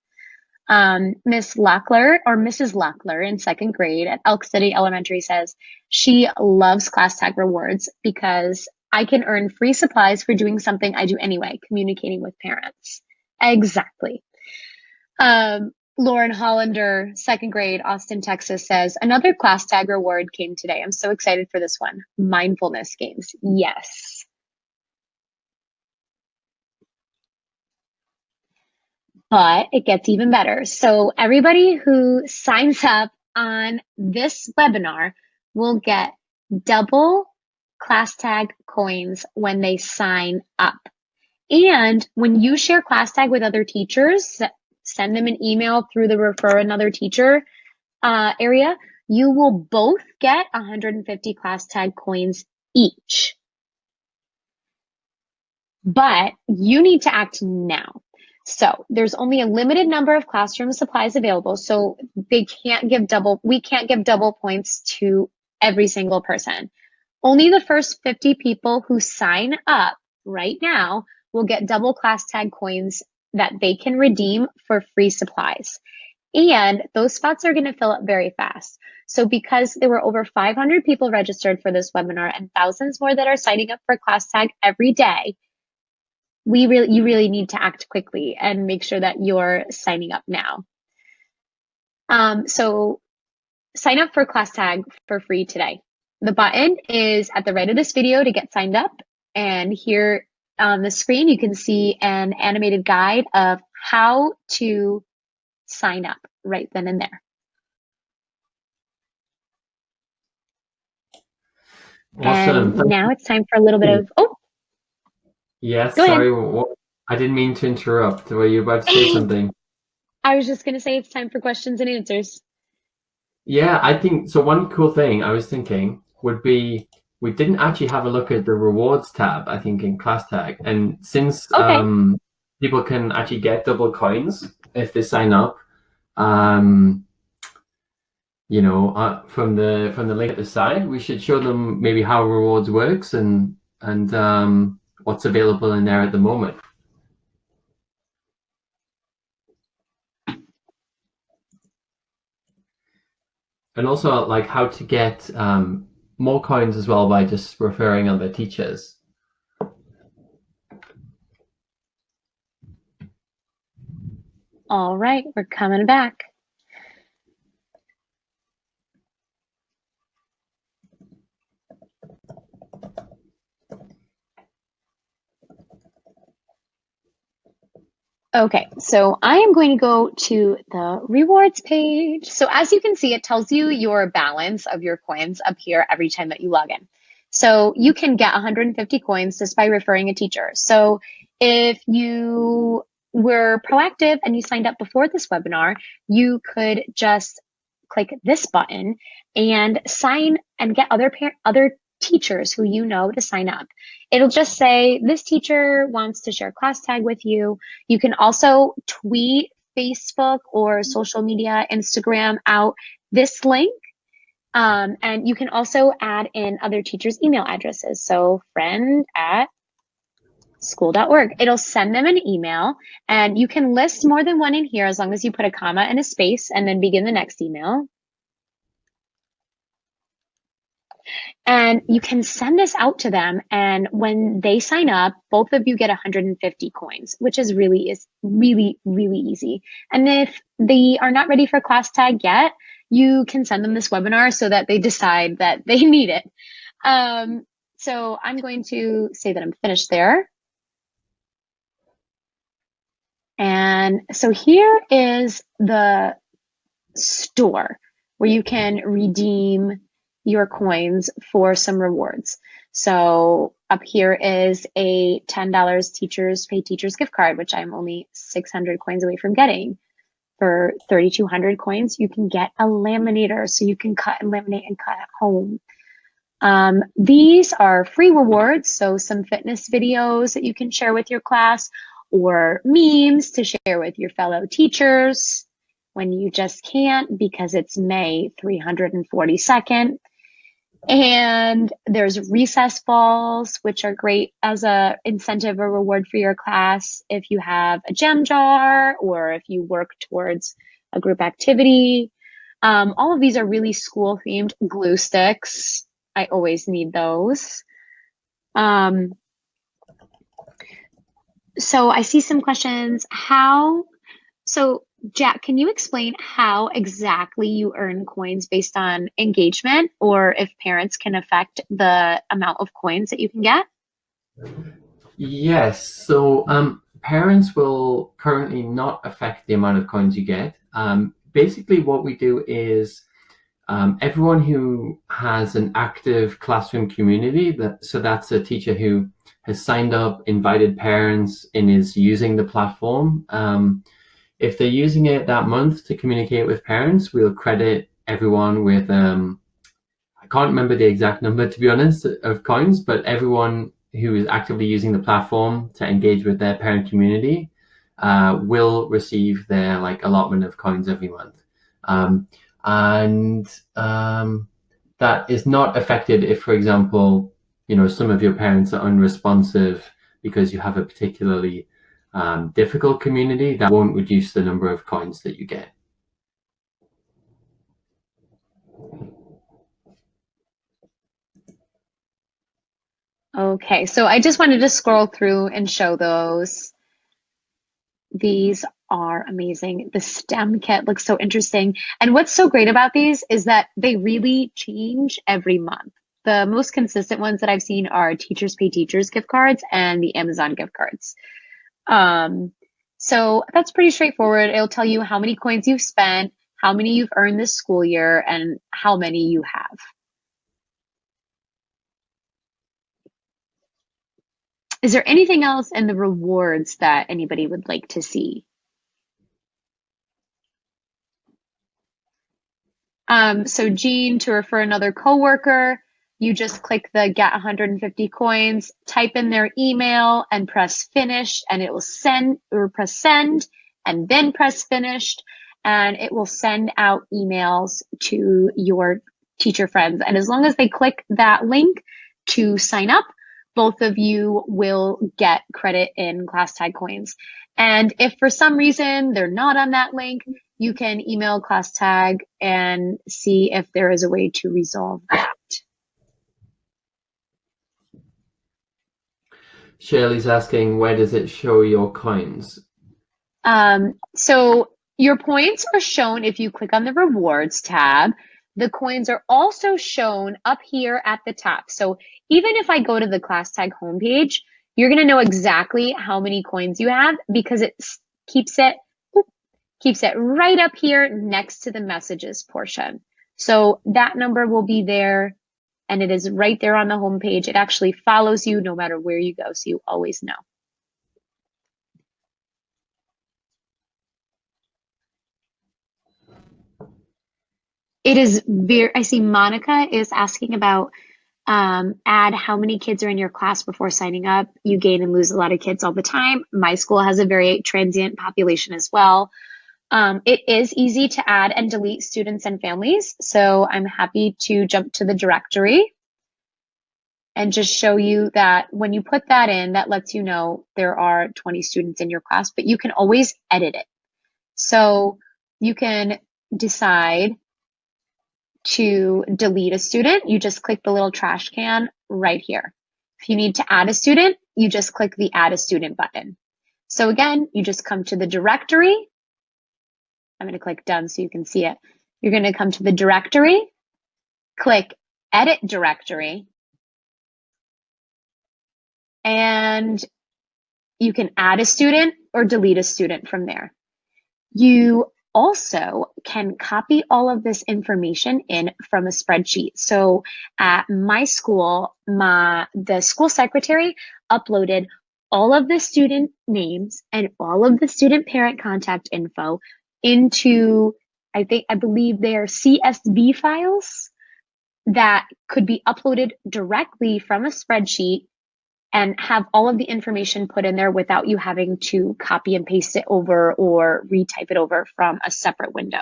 Miss Lockler or Mrs. Lockler in 2nd grade at Elk City Elementary says she loves ClassTag rewards because I can earn free supplies for doing something I do anyway, communicating with parents. Exactly. Lauren Hollander, 2nd grade, Austin, Texas says, another ClassTag reward came today. I'm so excited for this one. Mindfulness games. Yes. But it gets even better. So everybody who signs up on this webinar will get double ClassTag coins when they sign up. And when you share ClassTag with other teachers, send them an email through the refer another teacher area, you will both get 150 ClassTag coins each. But you need to act now. So there's only a limited number of classroom supplies available, so we can't give double points to every single person. Only the first 50 people who sign up right now will get double ClassTag coins that they can redeem for free supplies. And those spots are going to fill up very fast. So because there were over 500 people registered for this webinar and thousands more that are signing up for ClassTag every day, you really need to act quickly and make sure that you're signing up now. So sign up for ClassTag for free today. The button is at the right of this video to get signed up. And here on the screen, you can see an animated guide of how to sign up right then and there. Awesome. And now it's time for a little bit of, Yes, go sorry. ahead. I didn't mean to interrupt. Were you about to say something? I was just going to say it's time for questions and answers. Yeah, I think so. One cool thing I was thinking would be we didn't actually have a look at the rewards tab, I think, in ClassTag. And since people can actually get double coins if they sign up, you know, from the link at the side, we should show them maybe how rewards works and what's available in there at the moment. And also like how to get more coins as well by just referring other teachers. All right, we're coming back. Okay, so I am going to go to the rewards page. So as you can see, it tells you your balance of your coins up here every time that you log in. So you can get 150 coins just by referring a teacher. So if you were proactive and you signed up before this webinar, you could just click this button and sign and get other teachers who you know to sign up. It'll just say this teacher wants to share ClassTag with you. You can also tweet Facebook or social media, Instagram out this link. And you can also add in other teachers' email addresses. So friend@school.org. It'll send them an email, and you can list more than one in here as long as you put a comma and a space and then begin the next email. And you can send this out to them, and when they sign up, both of you get 150 coins, which is really easy. And if they are not ready for ClassTag yet, you can send them this webinar so that they decide that they need it. So I'm going to say that I'm finished there. And so here is the store where you can redeem your coins for some rewards. So up here is a $10 Pay Teachers gift card, which I'm only 600 coins away from getting. For 3,200 coins, you can get a laminator, so you can cut and laminate and cut at home. These are free rewards, so some fitness videos that you can share with your class, or memes to share with your fellow teachers when you just can't because it's May 342nd. And there's recess balls, which are great as a incentive or reward for your class if you have a gem jar or if you work towards a group activity. All of these are really school themed. Glue sticks, I always need those. So I see some questions. So Jack, can you explain how exactly you earn coins based on engagement, or if parents can affect the amount of coins that you can get? Yes, so parents will currently not affect the amount of coins you get. Basically what we do is everyone who has an active classroom community, so that's a teacher who has signed up, invited parents, and is using the platform. If they're using it that month to communicate with parents, we'll credit everyone with, I can't remember the exact number, to be honest, of coins, but everyone who is actively using the platform to engage with their parent community will receive their allotment of coins every month. That is not affected if, for example, some of your parents are unresponsive because you have a particularly difficult community. That won't reduce the number of coins that you get. Okay, so I just wanted to scroll through and show those. These are amazing. The STEM kit looks so interesting. And what's so great about these is that they really change every month. The most consistent ones that I've seen are Teachers Pay Teachers gift cards and the Amazon gift cards. So that's pretty straightforward. It'll tell you how many coins you've spent, how many you've earned this school year, and how many you have. Is there anything else in the rewards that anybody would like to see? So Jean, to refer another coworker, you just click the get 150 coins, type in their email and press finish, and it will send, or press send and then press finished, and it will send out emails to your teacher friends. And as long as they click that link to sign up, both of you will get credit in ClassTag coins. And if for some reason they're not on that link, you can email ClassTag and see if there is a way to resolve that. Shirley's asking, where does it show your coins? So your points are shown if you click on the rewards tab. The coins are also shown up here at the top. So even if I go to the ClassTag homepage, you're going to know exactly how many coins you have because it keeps it right up here next to the messages portion. So that number will be there, and it is right there on the homepage. It actually follows you no matter where you go, so you always know. It is I see Monica is asking about add how many kids are in your class before signing up. You gain and lose a lot of kids all the time. My school has a very transient population as well. It is easy to add and delete students and families, so I'm happy to jump to the directory and just show you that when you put that in, that lets you know there are 20 students in your class, but you can always edit it. So you can decide to delete a student, you just click the little trash can right here. If you need to add a student, you just click the Add a Student button. So again, you just come to the directory. I'm going to click Done so you can see it. You're going to come to the directory, click Edit Directory, and you can add a student or delete a student from there. You also can copy all of this information in from a spreadsheet. So at my school, the school secretary uploaded all of the student names and all of the student parent contact info into, I believe they are CSV files that could be uploaded directly from a spreadsheet and have all of the information put in there without you having to copy and paste it over or retype it over from a separate window.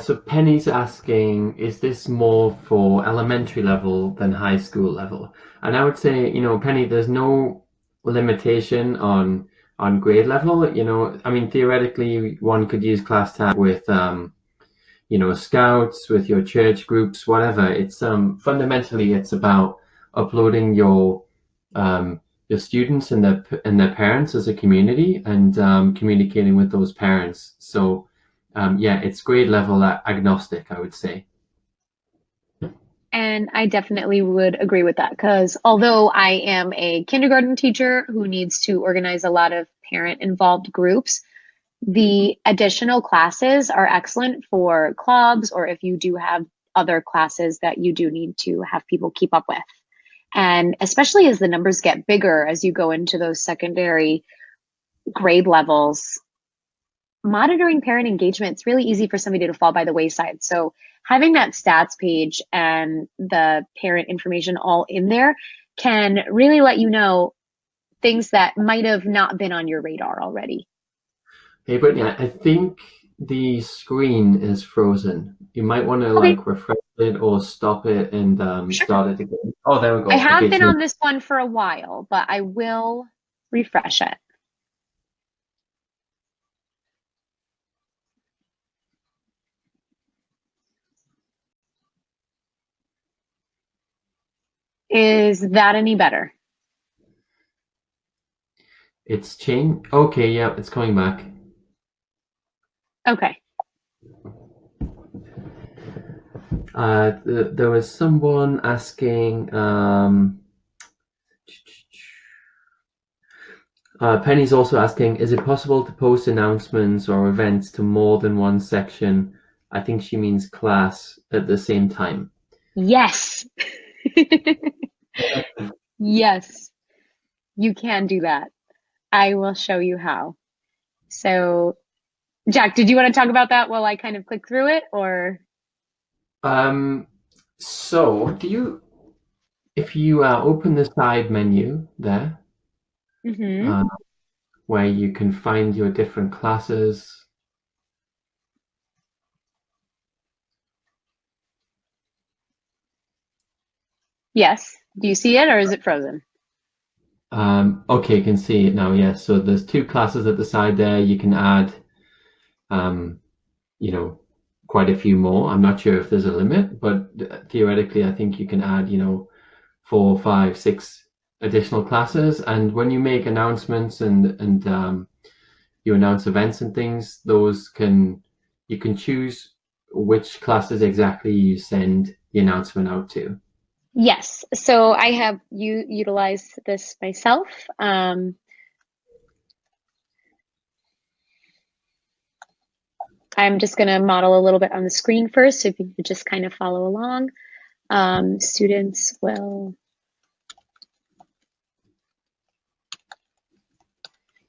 So Penny's asking, is this more for elementary level than high school level? And I would say, Penny, there's no limitation on grade level. I mean, theoretically, one could use ClassTag with scouts, with your church groups, whatever. It's fundamentally it's about uploading your students and their parents as a community and communicating with those parents. So yeah, it's grade level agnostic, I would say. And I definitely would agree with that because although I am a kindergarten teacher who needs to organize a lot of parent involved groups, the additional classes are excellent for clubs or if you do have other classes that you do need to have people keep up with. And especially as the numbers get bigger, as you go into those secondary grade levels, monitoring parent engagement, it's really easy for somebody to fall by the wayside. So having that stats page and the parent information all in there can really let you know things that might have not been on your radar already. Hey, Brittany, I think the screen is frozen. You might want to Okay. like refresh it or stop it and Sure. start it again. Oh, there we go. I have Okay, been so on this one for a while, but I will refresh it. Is that any better? it's changed. Okay, yeah, it's coming back. Okay. There was someone asking. Penny's also asking, is it possible to post announcements or events to more than one section? I think she means class at the same time. Yes. Yes, you can do that. I will show you how. So, Jack, did you want to talk about that while I kind of click through it or? So if you open the side menu there, where you can find your different classes. Yes. Do you see it or is it frozen? Okay, you can see it now. Yes. So there's two classes at the side there. You can add, quite a few more. I'm not sure if there's a limit, but theoretically, I think you can add, 4, 5, 6 additional classes. And when you make announcements and you announce events and things, you can choose which classes exactly you send the announcement out to. Yes. So I have utilized this myself. I'm just going to model a little bit on the screen first, so if you could just kind of follow along. Students will.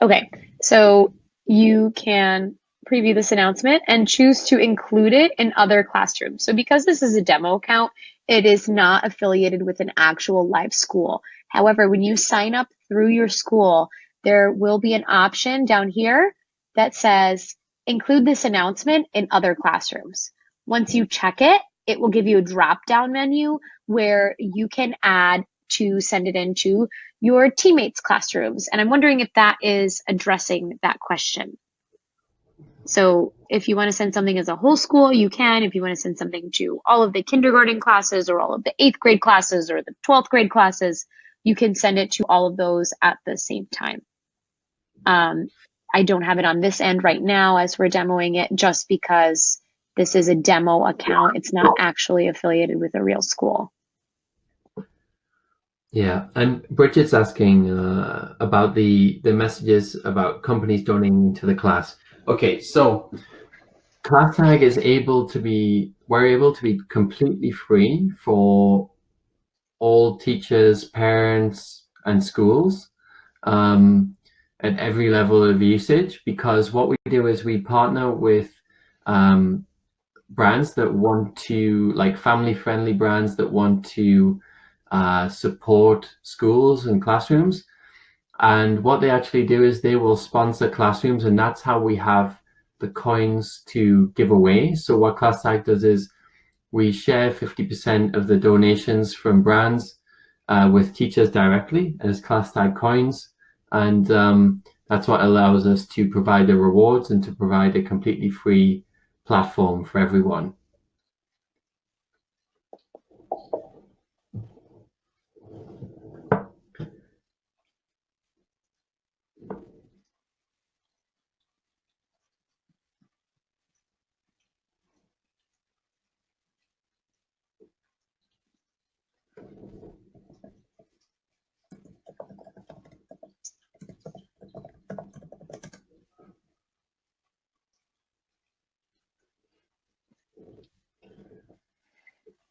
Okay, so you can preview this announcement and choose to include it in other classrooms. So because this is a demo account, it is not affiliated with an actual live school. However, when you sign up through your school, there will be an option down here that says, include this announcement in other classrooms. Once you check it, it will give you a drop-down menu where you can add to send it into your teammates' classrooms. And I'm wondering if that is addressing that question. So if you want to send something as a whole school, you can. If you want to send something to all of the kindergarten classes or all of the 8th grade classes or the 12th grade classes, you can send it to all of those at the same time. I don't have it on this end right now as we're demoing it, just because this is a demo account. It's not actually affiliated with a real school. Yeah, and Bridget's asking about the messages about companies donating to the class. Okay, so ClassTag is we're able to be completely free for all teachers, parents, and schools at every level of usage, because what we do is we partner with brands that want to, like family-friendly brands that want to support schools and classrooms. And what they actually do is they will sponsor classrooms, and that's how we have the coins to give away. So what ClassTag does is we share 50% of the donations from brands with teachers directly as ClassTag coins. And that's what allows us to provide the rewards and to provide a completely free platform for everyone.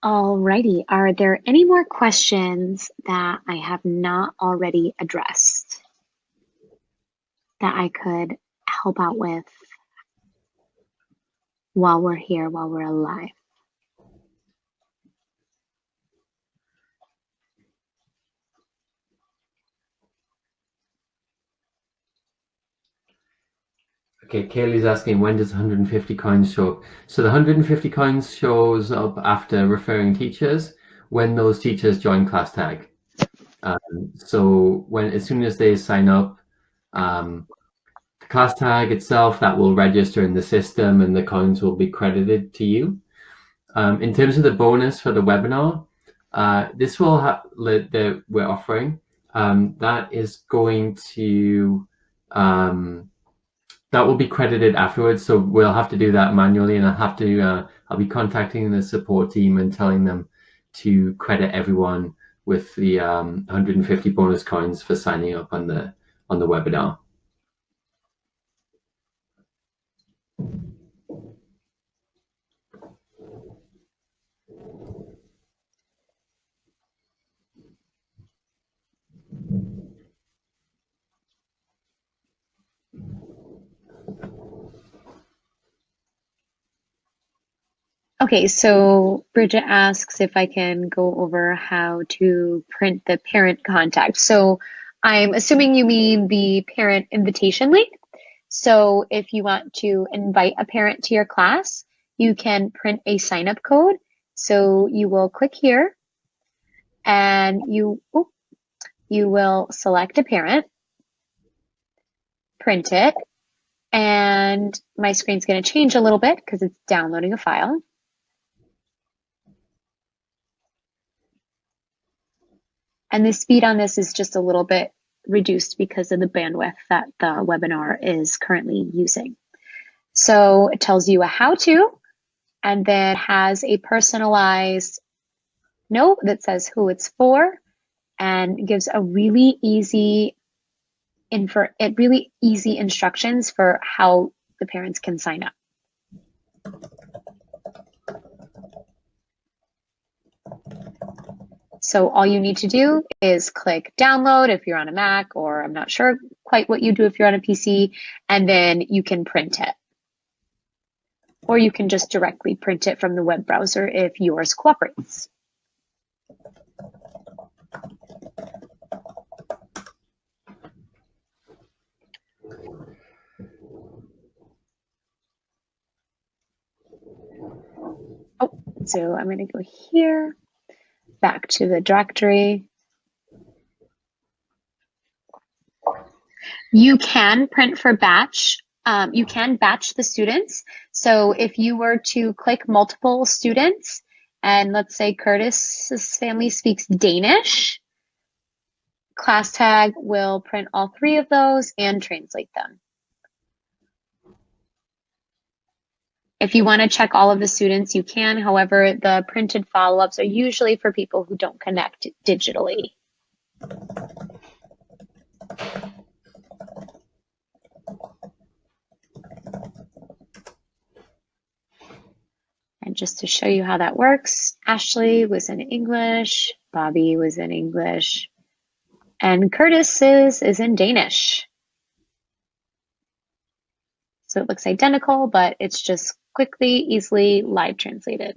Alrighty, are there any more questions that I have not already addressed that I could help out with while we're here, while we're alive? Okay, Kaylee's asking, when does 150 coins show up? So the 150 coins shows up after referring teachers when those teachers join ClassTag. So as soon as they sign up, the ClassTag itself, that will register in the system and the coins will be credited to you. In terms of the bonus for the webinar, this will that we're offering, that is going to that will be credited afterwards. So we'll have to do that manually, and I'll be contacting the support team and telling them to credit everyone with the 150 bonus coins for signing up on the webinar. Okay, so Bridget asks if I can go over how to print the parent contact. So I'm assuming you mean the parent invitation link. So if you want to invite a parent to your class, you can print a sign-up code. So you will click here and you will select a parent, print it, and my screen's going to change a little bit because it's downloading a file. And the speed on this is just a little bit reduced because of the bandwidth that the webinar is currently using. So it tells you a how-to, and then has a personalized note that says who it's for, and gives a really easy instructions for how the parents can sign up. So all you need to do is click download if you're on a Mac, or I'm not sure quite what you do if you're on a PC, and then you can print it. Or you can just directly print it from the web browser if yours cooperates. So I'm going to go here, back to the directory. You can print for batch. You can batch the students. So if you were to click multiple students, and let's say Curtis's family speaks Danish, ClassTag will print all 3 of those and translate them. If you want to check all of the students, you can. However, the printed follow-ups are usually for people who don't connect digitally. And just to show you how that works, Ashley was in English, Bobby was in English, and Curtis is in Danish. So it looks identical, but it's just quickly, easily live translated.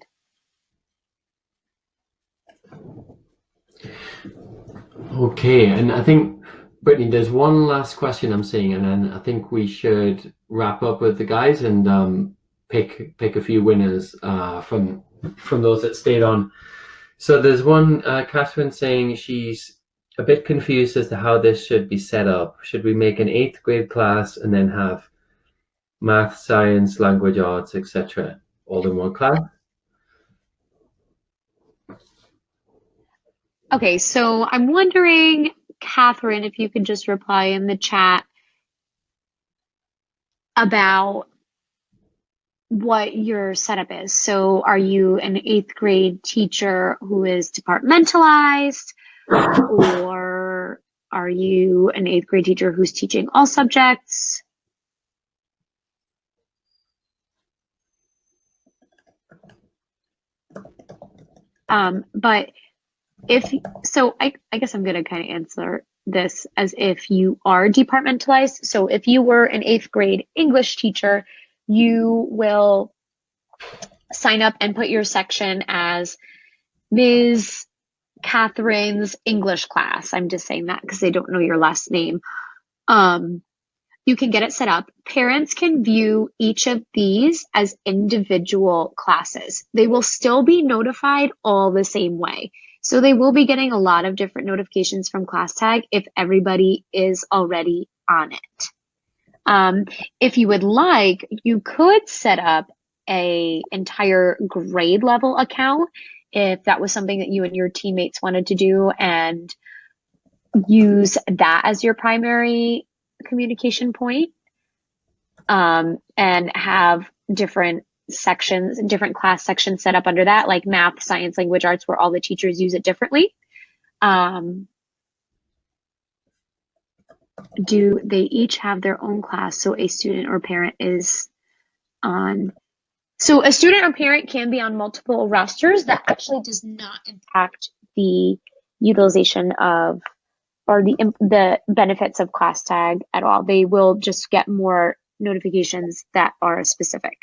Okay, and I think, Brittany, there's one last question I'm seeing, and then I think we should wrap up with the guys and pick a few winners from those that stayed on. So there's one, Catherine, saying she's a bit confused as to how this should be set up. Should we make an 8th grade class and then have math, science, language arts, etc., all in one class? Okay, so I'm wondering, Catherine, if you could just reply in the chat about what your setup is. So are you an 8th grade teacher who is departmentalized, or are you an 8th grade teacher who's teaching all subjects? But if so, I guess I'm going to kind of answer this as if you are departmentalized. So if you were an 8th grade English teacher, you will sign up and put your section as Ms. Catherine's English class. I'm just saying that because they don't know your last name. You can get it set up. Parents can view each of these as individual classes. They will still be notified all the same way. So they will be getting a lot of different notifications from ClassTag if everybody is already on it. If you would like, you could set up an entire grade level account if that was something that you and your teammates wanted to do, and use that as your primary communication point, and have different sections, different class sections set up under that, like math, science, language arts, where all the teachers use it differently. Do they each have their own class so a student or parent is on? So a student or parent can be on multiple rosters. That actually does not impact the utilization of or the benefits of ClassTag at all. They will just get more notifications that are specific.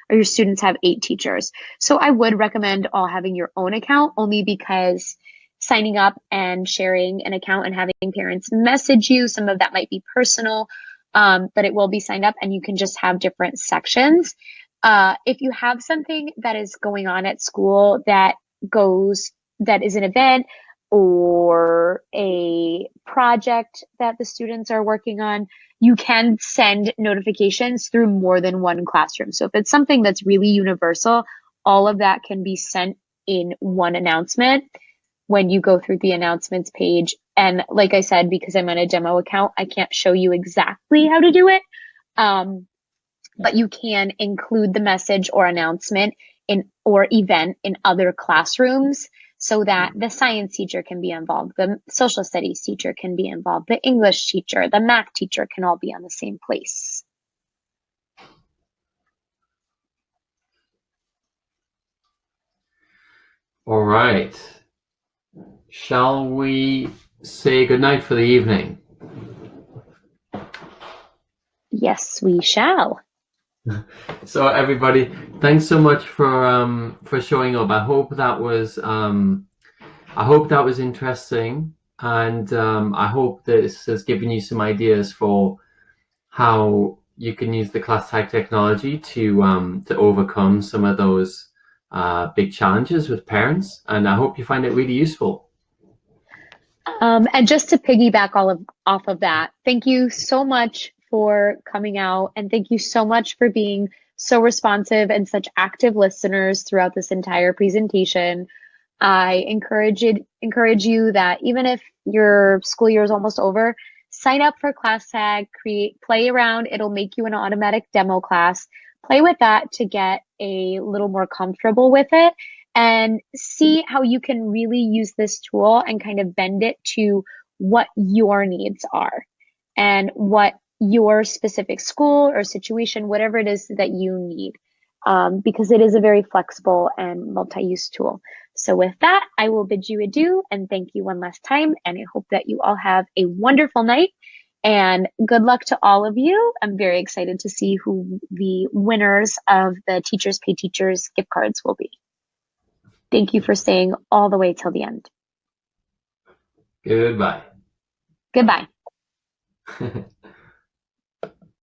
Or your students have 8 teachers. So I would recommend all having your own account, only because signing up and sharing an account and having parents message you, some of that might be personal, but it will be signed up and you can just have different sections. If you have something that is going on at school that is an event or a project that the students are working on, you can send notifications through more than one classroom. So if it's something that's really universal, all of that can be sent in one announcement when you go through the announcements page. And like I said, because I'm on a demo account, I can't show you exactly how to do it. But you can include the message or announcement or event in other classrooms, so that the science teacher can be involved, the social studies teacher can be involved, the English teacher, the math teacher can all be on the same place. All right. Shall we say goodnight for the evening? Yes, we shall. So everybody, thanks so much for showing up. I hope that was interesting, and I hope this has given you some ideas for how you can use the ClassTag technology to overcome some of those big challenges with parents, and I hope you find it really useful. And just to piggyback off of that, thank you so much for coming out, and thank you so much for being so responsive and such active listeners throughout this entire presentation. I encourage you that even if your school year is almost over, sign up for ClassTag, play around. It'll make you an automatic demo class. Play with that to get a little more comfortable with it and see how you can really use this tool and kind of bend it to what your needs are and what your specific school or situation, whatever it is that you need, because it is a very flexible and multi-use tool. So with that, I will bid you adieu and thank you one last time. And I hope that you all have a wonderful night and good luck to all of you. I'm very excited to see who the winners of the Teachers Pay Teachers gift cards will be. Thank you for staying all the way till the end. Goodbye. Goodbye.